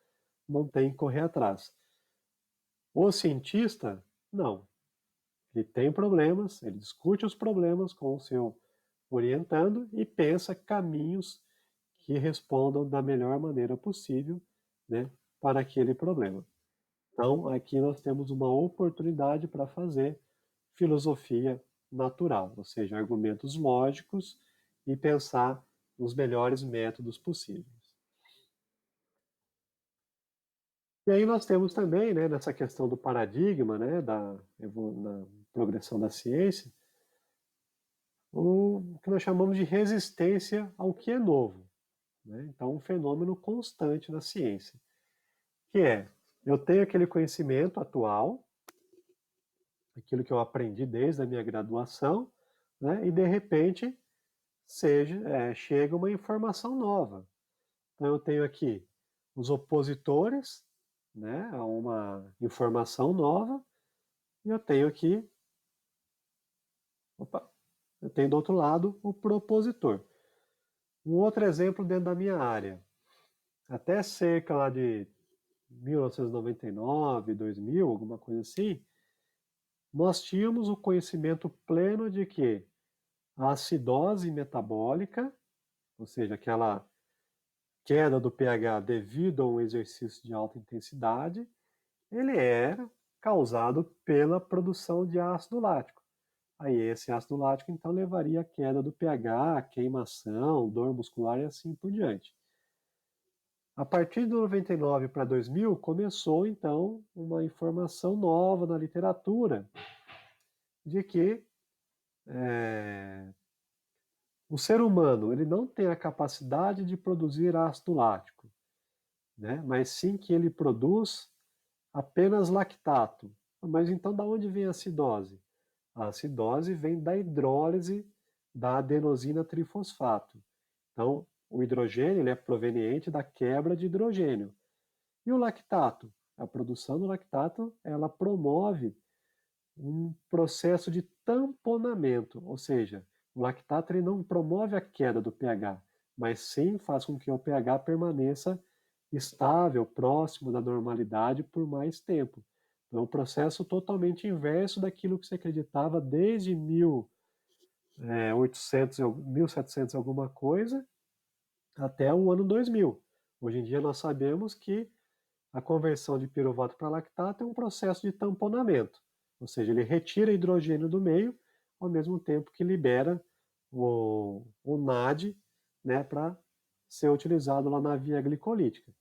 não tem que correr atrás. O cientista, não. Ele tem problemas, ele discute os problemas com o seu orientando e pensa caminhos que respondam da melhor maneira possível, né, para aquele problema. Então, aqui nós temos uma oportunidade para fazer filosofia natural, ou seja, argumentos lógicos e pensar nos melhores métodos possíveis. E aí nós temos também, né, nessa questão do paradigma, né, na progressão da ciência, o que nós chamamos de resistência ao que é novo. Né? Então, um fenômeno constante na ciência, que é, eu tenho aquele conhecimento atual, aquilo que eu aprendi desde a minha graduação, né? E de repente chega uma informação nova. Então eu tenho aqui os opositores, né, a uma informação nova, e eu tenho aqui, eu tenho do outro lado o propositor. Um outro exemplo dentro da minha área, até cerca lá de 1999, 2000, alguma coisa assim, nós tínhamos o conhecimento pleno de que a acidose metabólica, ou seja, aquela queda do pH devido a um exercício de alta intensidade, ele era causado pela produção de ácido lático. Aí esse ácido lático então levaria à queda do pH, queimação, dor muscular e assim por diante. A partir de 99 para 2000 começou então uma informação nova na literatura de que o ser humano ele não tem a capacidade de produzir ácido lático, né? Mas sim que ele produz apenas lactato. Mas então da onde vem a acidose? A acidose vem da hidrólise da adenosina trifosfato. Então, o hidrogênio ele é proveniente da quebra de hidrogênio. E o lactato? A produção do lactato ela promove um processo de tamponamento, ou seja, o lactato ele não promove a queda do pH, mas sim faz com que o pH permaneça estável, próximo da normalidade por mais tempo. Então, é um processo totalmente inverso daquilo que se acreditava desde 1800, 1700 alguma coisa até o ano 2000. Hoje em dia nós sabemos que a conversão de piruvato para lactato é um processo de tamponamento, ou seja, ele retira hidrogênio do meio, ao mesmo tempo que libera o NAD, né, para ser utilizado lá na via glicolítica.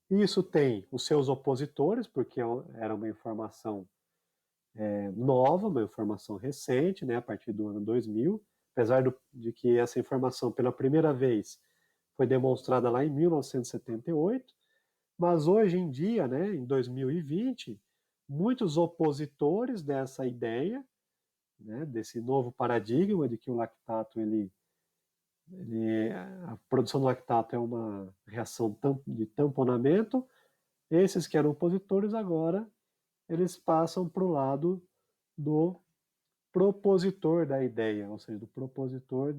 Isso tem os seus opositores, porque era uma informação nova, uma informação recente, né, a partir do ano 2000, apesar de que essa informação pela primeira vez foi demonstrada lá em 1978, Mas hoje em dia, né, em 2020, muitos opositores dessa ideia, né, desse novo paradigma de que o lactato a produção do lactato é uma reação de tamponamento. Esses que eram opositores agora eles passam para o lado do propositor da ideia, ou seja, do propositor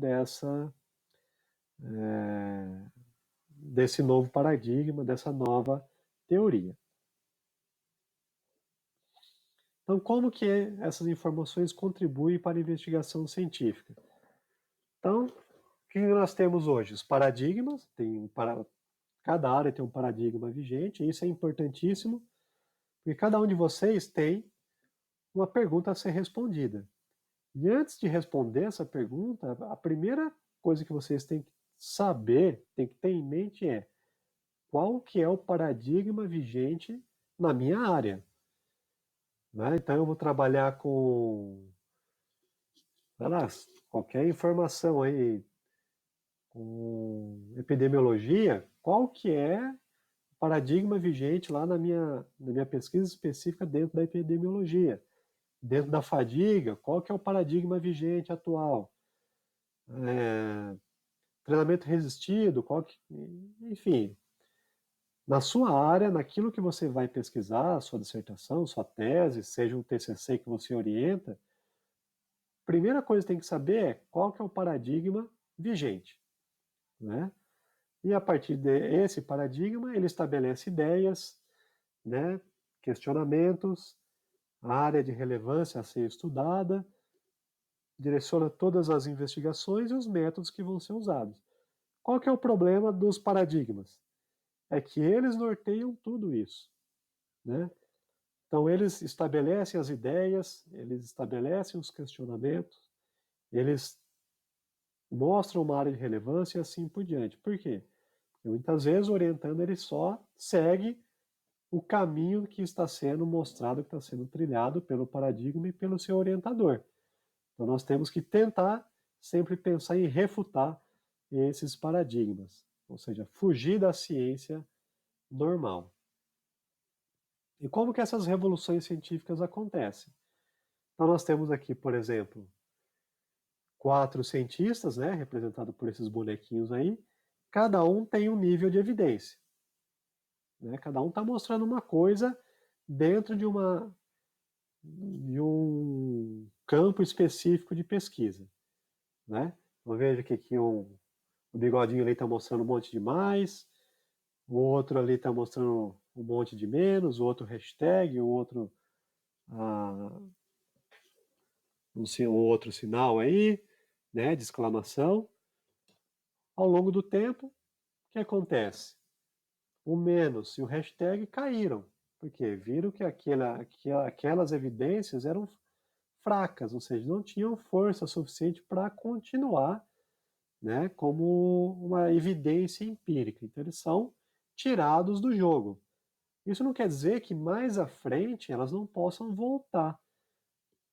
desse novo paradigma, dessa nova teoria. Então, como que essas informações contribuem para a investigação científica? Então, o que nós temos hoje? Os paradigmas, cada área tem um paradigma vigente, e isso é importantíssimo, porque cada um de vocês tem uma pergunta a ser respondida. E antes de responder essa pergunta, a primeira coisa que vocês têm que saber, têm que ter em mente é qual que é o paradigma vigente na minha área. Né? Então eu vou trabalhar com, sei lá, qualquer informação aí, com epidemiologia, qual que é o paradigma vigente lá na minha pesquisa específica dentro da epidemiologia? Dentro da fadiga, qual que é o paradigma vigente atual? Treinamento resistido, enfim, na sua área, naquilo que você vai pesquisar, sua dissertação, sua tese, seja um TCC que você orienta, a primeira coisa que tem que saber é qual que é o paradigma vigente, né? E a partir desse paradigma, ele estabelece ideias, né, questionamentos, a área de relevância a ser estudada, direciona todas as investigações e os métodos que vão ser usados. Qual que é o problema dos paradigmas? É que eles norteiam tudo isso, né? Então eles estabelecem as ideias, eles estabelecem os questionamentos, eles mostram uma área de relevância e assim por diante. Por quê? Porque muitas vezes orientando ele só segue o caminho que está sendo mostrado, que está sendo trilhado pelo paradigma e pelo seu orientador. Então nós temos que tentar sempre pensar em refutar esses paradigmas, ou seja, fugir da ciência normal. E como que essas revoluções científicas acontecem? Então nós temos aqui, por exemplo, 4 cientistas, né, representado por esses bonequinhos aí, cada um tem um nível de evidência. Né? Cada um está mostrando uma coisa dentro de um campo específico de pesquisa. Né? Então veja que aqui o bigodinho ali está mostrando um monte de mais, o outro ali está mostrando um monte de menos, o outro hashtag, o outro um outro sinal aí, né, de exclamação. Ao longo do tempo, o que acontece? O menos e o hashtag caíram, porque viram que aquelas evidências eram fracas, ou seja, não tinham força suficiente para continuar, né, como uma evidência empírica. Então eles são tirados do jogo. Isso não quer dizer que mais à frente elas não possam voltar,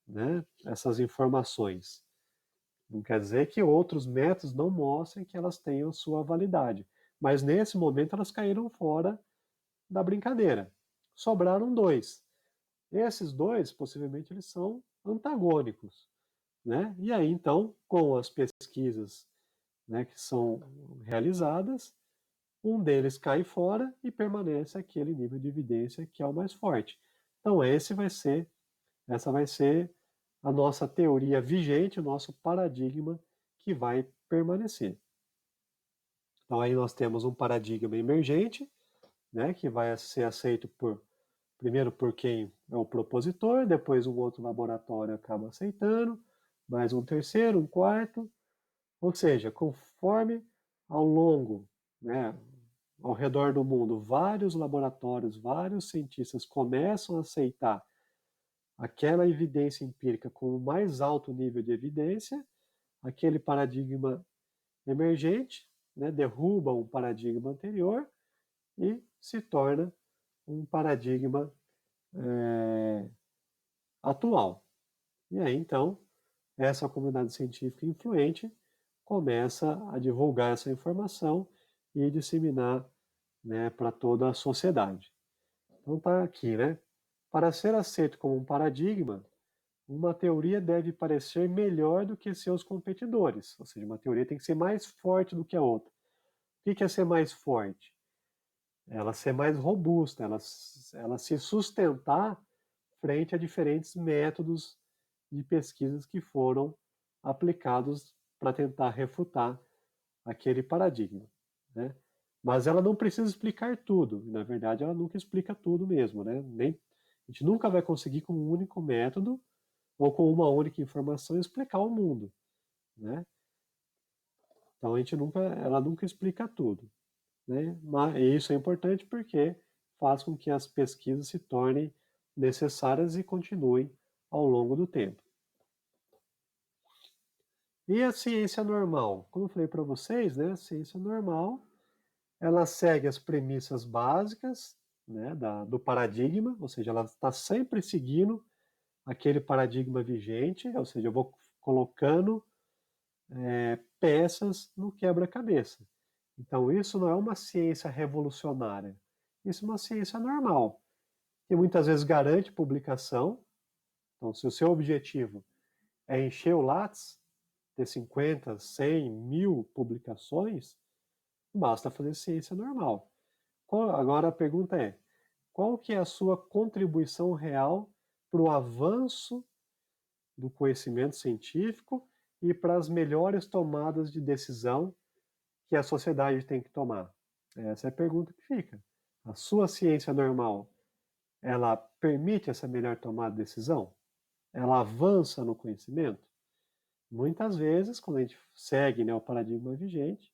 né, essas informações. Não quer dizer que outros métodos não mostrem que elas tenham sua validade. Mas nesse momento elas caíram fora da brincadeira. Sobraram 2. Esses 2, possivelmente, eles são antagônicos. Né? E aí, então, com as pesquisas, né, que são realizadas, um deles cai fora e permanece aquele nível de evidência que é o mais forte. Então, essa vai ser a nossa teoria vigente, o nosso paradigma que vai permanecer. Então, aí nós temos um paradigma emergente, né, que vai ser aceito primeiro por quem é o propositor, depois um outro laboratório acaba aceitando, mais um terceiro, um quarto, ou seja, conforme ao longo, né, ao redor do mundo, vários laboratórios, vários cientistas começam a aceitar aquela evidência empírica com o mais alto nível de evidência, aquele paradigma emergente, né, derruba um paradigma anterior e se torna um paradigma atual. E aí, então, essa comunidade científica influente começa a divulgar essa informação e disseminar né, para toda a sociedade. Então está aqui, né? Para ser aceito como um paradigma, uma teoria deve parecer melhor do que seus competidores, ou seja, uma teoria tem que ser mais forte do que a outra. O que é ser mais forte? Ela ser mais robusta, ela se sustentar frente a diferentes métodos de pesquisas que foram aplicados para tentar refutar aquele paradigma, né? Mas ela não precisa explicar tudo. Na verdade, ela nunca explica tudo mesmo, né? A gente nunca vai conseguir com um único método ou com uma única informação explicar o mundo, né? Então ela nunca explica tudo, né? Mas isso é importante porque faz com que as pesquisas se tornem necessárias e continuem ao longo do tempo. E a ciência normal? Como eu falei para vocês, né? A ciência normal ela segue as premissas básicas, né, do paradigma, ou seja, ela está sempre seguindo aquele paradigma vigente, ou seja, eu vou colocando peças no quebra-cabeça. Então, isso não é uma ciência revolucionária, isso é uma ciência normal, que muitas vezes garante publicação. Então, se o seu objetivo é encher o Lattes, ter 50, 100, 1000 publicações, basta fazer ciência normal. Agora a pergunta é, qual que é a sua contribuição real para o avanço do conhecimento científico e para as melhores tomadas de decisão que a sociedade tem que tomar? Essa é a pergunta que fica. A sua ciência normal, ela permite essa melhor tomada de decisão? Ela avança no conhecimento? Muitas vezes, quando a gente segue, né, o paradigma vigente,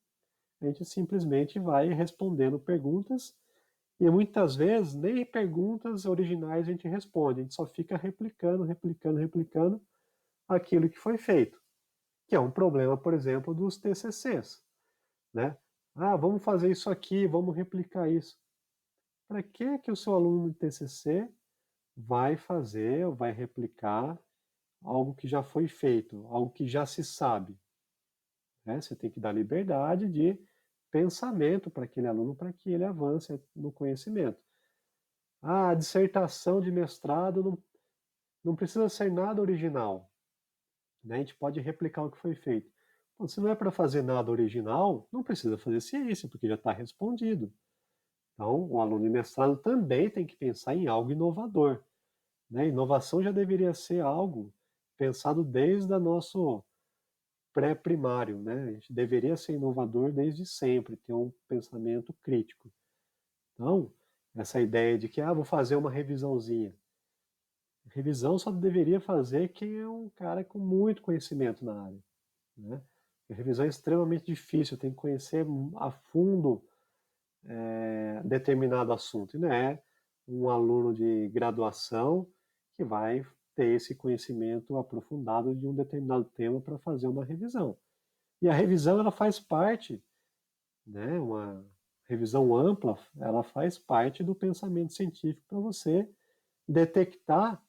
a gente simplesmente vai respondendo perguntas e muitas vezes nem perguntas originais a gente responde, a gente só fica replicando, replicando, replicando aquilo que foi feito, que é um problema, por exemplo, dos TCCs, né? Ah, vamos fazer isso aqui, vamos replicar isso. Para que o seu aluno de TCC vai fazer ou vai replicar algo que já foi feito, algo que já se sabe? Né? Você tem que dar liberdade de pensamento para aquele aluno, para que ele avance no conhecimento. Ah, a dissertação de mestrado não precisa ser nada original, né? A gente pode replicar o que foi feito. Bom, se não é para fazer nada original, não precisa fazer ciência, porque já está respondido. Então, o aluno de mestrado também tem que pensar em algo inovador, né? Inovação já deveria ser algo pensado desde o nosso pré-primário, né? A gente deveria ser inovador desde sempre, ter um pensamento crítico. Então, essa ideia de que, vou fazer uma revisãozinha. Revisão só deveria fazer quem é um cara com muito conhecimento na área, né? A revisão é extremamente difícil, tem que conhecer a fundo determinado assunto. E não é um aluno de graduação que vai ter esse conhecimento aprofundado de um determinado tema para fazer uma revisão. E a revisão ela faz parte, né? Uma revisão ampla, ela faz parte do pensamento científico para você detectar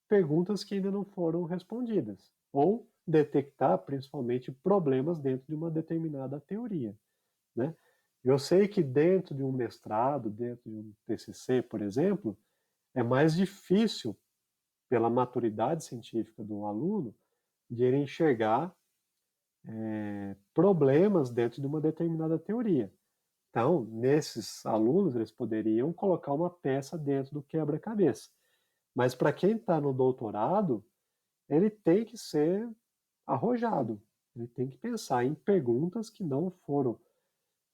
perguntas que ainda não foram respondidas, ou detectar principalmente problemas dentro de uma determinada teoria, né? Eu sei que dentro de um mestrado, dentro de um TCC, por exemplo, é mais difícil, pela maturidade científica do aluno, de ele enxergar problemas dentro de uma determinada teoria. Então, nesses alunos, eles poderiam colocar uma peça dentro do quebra-cabeça. Mas para quem está no doutorado, ele tem que ser arrojado. Ele tem que pensar em perguntas que não foram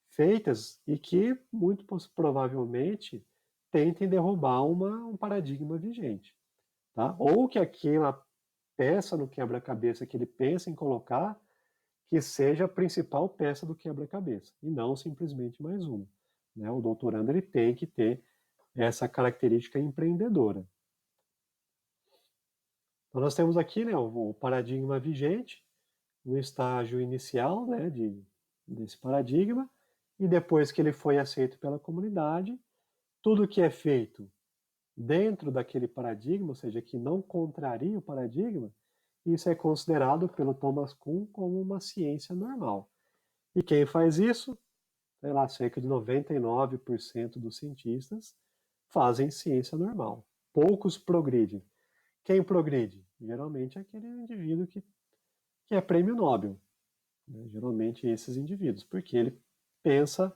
feitas e que, muito provavelmente, tentem derrubar um paradigma vigente. Tá? Ou que aquela peça no quebra-cabeça que ele pensa em colocar, que seja a principal peça do quebra-cabeça, e não simplesmente mais uma. Né? O doutorando ele tem que ter essa característica empreendedora. Então, nós temos aqui, né, o paradigma vigente, no estágio inicial, né, desse paradigma, e depois que ele foi aceito pela comunidade, tudo que é feito dentro daquele paradigma, ou seja, que não contraria o paradigma, isso é considerado pelo Thomas Kuhn como uma ciência normal. E quem faz isso? sei lá, cerca de 99% dos cientistas fazem ciência normal. Poucos progridem. Quem progride? Geralmente é aquele indivíduo que é prêmio Nobel, né? Geralmente esses indivíduos, porque ele pensa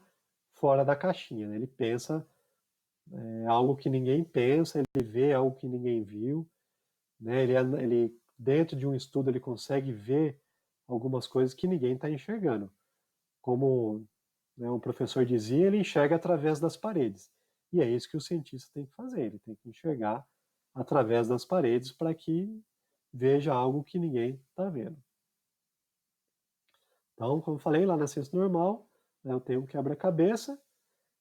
fora da caixinha, né? Ele pensa algo que ninguém pensa, ele vê algo que ninguém viu, né? Ele dentro de um estudo ele consegue ver algumas coisas que ninguém está enxergando. Como, né, um professor dizia, ele enxerga através das paredes. E é isso que o cientista tem que fazer, ele tem que enxergar através das paredes para que veja algo que ninguém está vendo. Então, como eu falei lá na ciência normal, né, eu tenho um quebra-cabeça,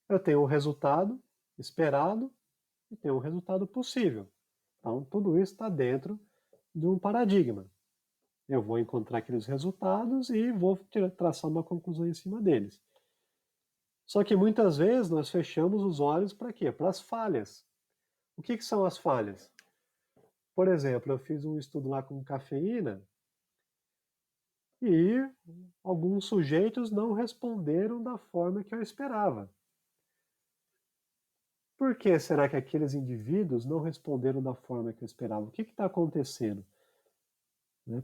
eu tenho o resultado esperado e tenho o resultado possível. Então, tudo isso está dentro de um paradigma. Eu vou encontrar aqueles resultados e vou traçar uma conclusão em cima deles. Só que muitas vezes nós fechamos os olhos para quê? Para as falhas. O que são as falhas? Por exemplo, eu fiz um estudo lá com cafeína e alguns sujeitos não responderam da forma que eu esperava. Por que será que aqueles indivíduos não responderam da forma que eu esperava? O que está acontecendo? Né?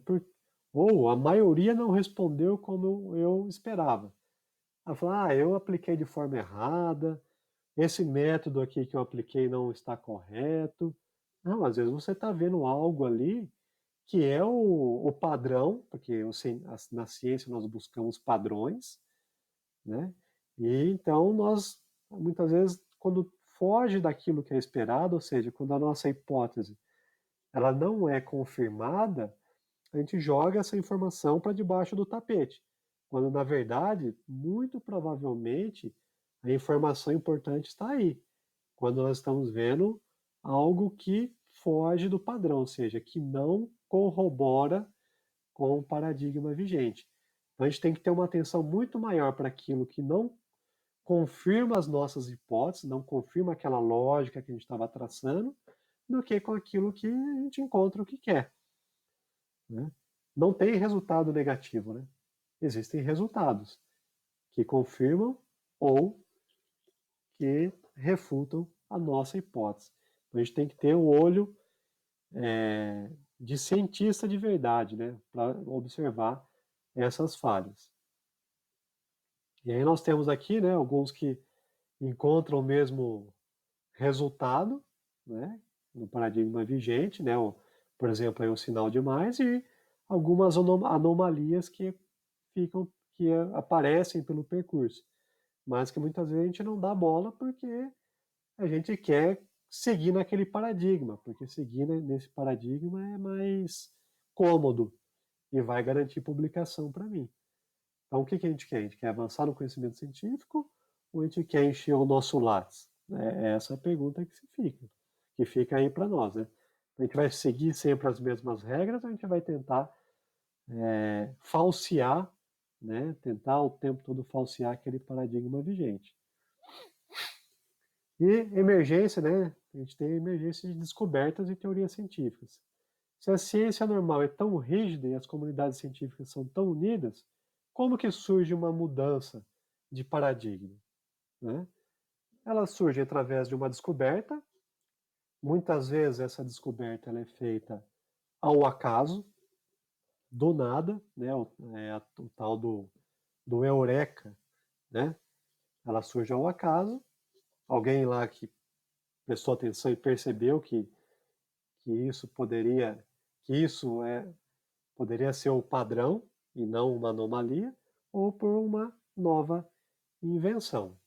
Ou a maioria não respondeu como eu esperava. Ela fala, eu apliquei de forma errada, esse método aqui que eu apliquei não está correto. Não, às vezes você está vendo algo ali que é o padrão, porque na ciência nós buscamos padrões, né? E então nós, muitas vezes, quando foge daquilo que é esperado, ou seja, quando a nossa hipótese ela não é confirmada, a gente joga essa informação para debaixo do tapete, quando na verdade, muito provavelmente, a informação importante está aí, quando nós estamos vendo algo que foge do padrão, ou seja, que não corrobora com o paradigma vigente. Então a gente tem que ter uma atenção muito maior para aquilo que não confirma as nossas hipóteses, não confirma aquela lógica que a gente estava traçando, do que com aquilo que a gente encontra o que quer. Né? Não tem resultado negativo, né? Existem resultados que confirmam ou que refutam a nossa hipótese. Então a gente tem que ter o olho de cientista de verdade, né, para observar essas falhas. E aí nós temos aqui, né, alguns que encontram o mesmo resultado, né, no paradigma vigente, né, por exemplo, aí o sinal de mais e algumas anomalias que aparecem pelo percurso, mas que muitas vezes a gente não dá bola porque a gente quer seguir naquele paradigma, porque seguir nesse paradigma é mais cômodo e vai garantir publicação para mim. Então, o que a gente quer? A gente quer avançar no conhecimento científico ou a gente quer encher o nosso lápis? É essa a pergunta que fica aí para nós, né? A gente vai seguir sempre as mesmas regras ou a gente vai tentar falsear, né? Tentar o tempo todo falsear aquele paradigma vigente. E emergência, né? A gente tem emergência de descobertas e teorias científicas. Se a ciência normal é tão rígida e as comunidades científicas são tão unidas, como que surge uma mudança de paradigma? Né? Ela surge através de uma descoberta. Muitas vezes essa descoberta ela é feita ao acaso, do nada, né? O tal do eureka, né? Ela surge ao acaso. Alguém lá que prestou atenção e percebeu que isso poderia ser o padrão e não uma anomalia, ou por uma nova invenção.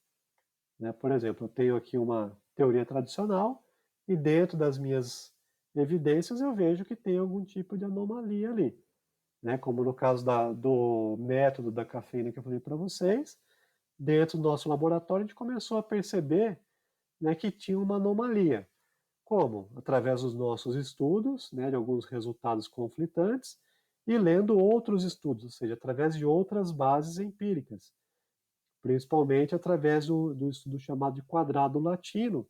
Né? Por exemplo, eu tenho aqui uma teoria tradicional e dentro das minhas evidências eu vejo que tem algum tipo de anomalia ali. Né? Como no caso do método da cafeína que eu falei para vocês, dentro do nosso laboratório a gente começou a perceber, né, que tinha uma anomalia. Como? Através dos nossos estudos, né, de alguns resultados conflitantes, e lendo outros estudos, ou seja, através de outras bases empíricas, principalmente através do estudo chamado de quadrado latino,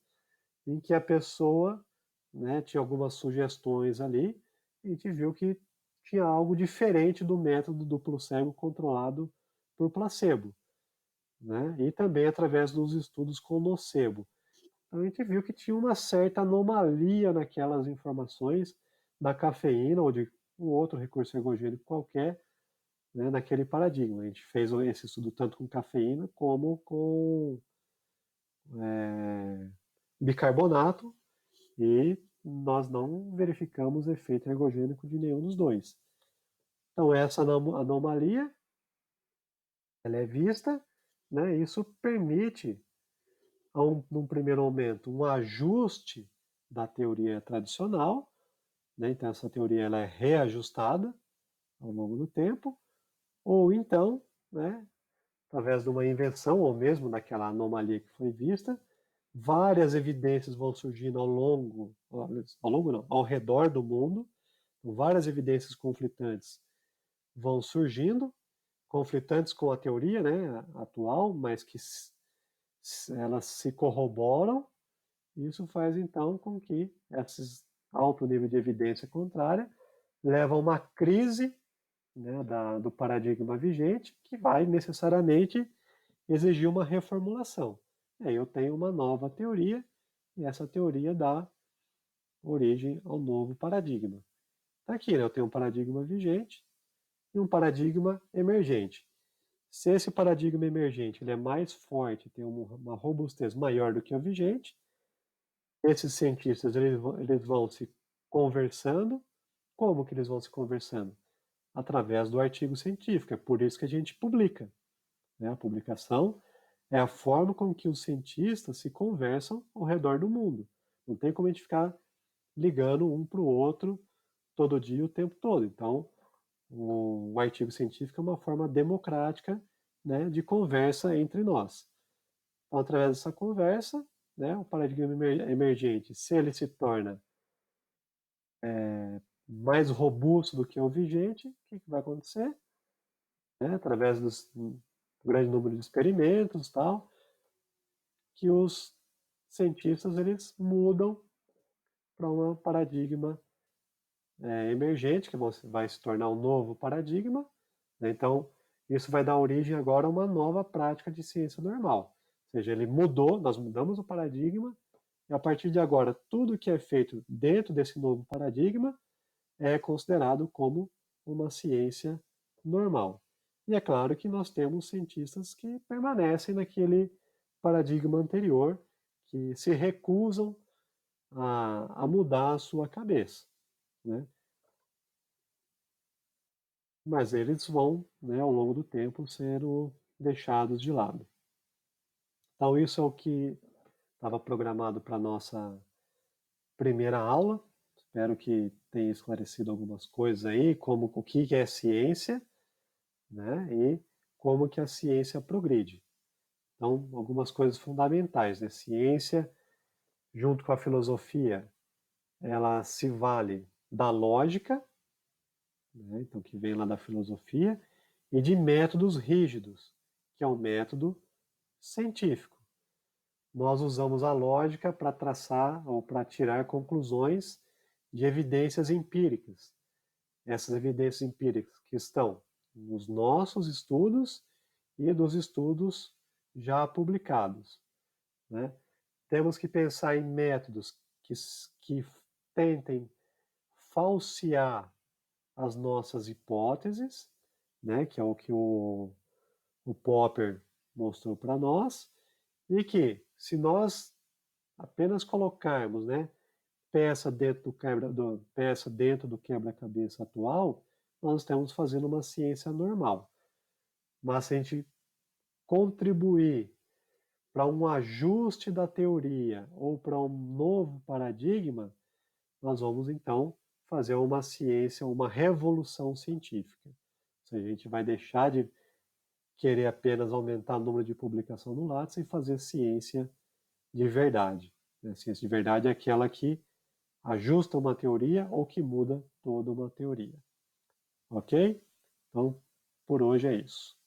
em que a pessoa, né, tinha algumas sugestões ali, e a gente viu que tinha algo diferente do método duplo cego controlado por placebo. né? E também através dos estudos com nocebo. Então, a gente viu que tinha uma certa anomalia naquelas informações da cafeína ou de um outro recurso ergogênico qualquer, né, naquele paradigma. A gente fez esse estudo tanto com cafeína como com bicarbonato e nós não verificamos efeito ergogênico de nenhum dos dois. Então, essa anomalia ela é vista, né? Isso permite, num primeiro momento, um ajuste da teoria tradicional, né? Então, essa teoria ela é reajustada ao longo do tempo, ou então, né, através de uma invenção, ou mesmo daquela anomalia que foi vista, várias evidências vão surgindo ao longo não, ao redor do mundo, várias evidências conflitantes vão surgindo, conflitantes com a teoria, né, atual, mas que elas se corroboram. Isso faz então com que esses alto nível de evidência contrária leva a uma crise, né, do paradigma vigente, que vai necessariamente exigir uma reformulação. E aí eu tenho uma nova teoria, e essa teoria dá origem ao novo paradigma. Está aqui, né? Eu tenho um paradigma vigente e um paradigma emergente. Se esse paradigma emergente ele é mais forte, tem uma robustez maior do que o vigente, esses cientistas eles vão se conversando. Como que eles vão se conversando? Através do artigo científico. É por isso que a gente publica, né? A publicação é a forma com que os cientistas se conversam ao redor do mundo. Não tem como a gente ficar ligando um para o outro todo dia, o tempo todo. Então, o artigo científico é uma forma democrática, né, de conversa entre nós. Então, através dessa conversa, né, o paradigma emergente, se ele se torna mais robusto do que o vigente, o que vai acontecer? Né, através do grande número de experimentos, tal, que os cientistas eles mudam para um paradigma emergente, que vai se tornar um novo paradigma, né? Então, isso vai dar origem agora a uma nova prática de ciência normal. Ou seja, ele mudou, nós mudamos o paradigma, e a partir de agora, tudo que é feito dentro desse novo paradigma é considerado como uma ciência normal. E é claro que nós temos cientistas que permanecem naquele paradigma anterior, que se recusam a mudar a sua cabeça, né? Mas eles vão, né, ao longo do tempo, ser deixados de lado. Então, isso é o que estava programado para a nossa primeira aula. Espero que tenha esclarecido algumas coisas aí, como o que é ciência, né, e como que a ciência progride. Então, algumas coisas fundamentais, né? Ciência, junto com a filosofia, ela se vale da lógica, né, então que vem lá da filosofia, e de métodos rígidos, que é o método científico. Nós usamos a lógica para traçar ou para tirar conclusões de evidências empíricas. Essas evidências empíricas que estão nos nossos estudos e dos estudos já publicados, né? Temos que pensar em métodos que tentem falsear as nossas hipóteses, né? Que é o que o Popper mostrou para nós, e que se nós apenas colocarmos, né, peça dentro do quebra-cabeça atual, nós estamos fazendo uma ciência normal. Mas se a gente contribuir para um ajuste da teoria ou para um novo paradigma, nós vamos então fazer uma ciência, uma revolução científica. Ou seja, a gente vai deixar de querer apenas aumentar o número de publicação no Lattes e fazer ciência de verdade. A ciência de verdade é aquela que ajusta uma teoria ou que muda toda uma teoria. Ok? Então, por hoje é isso.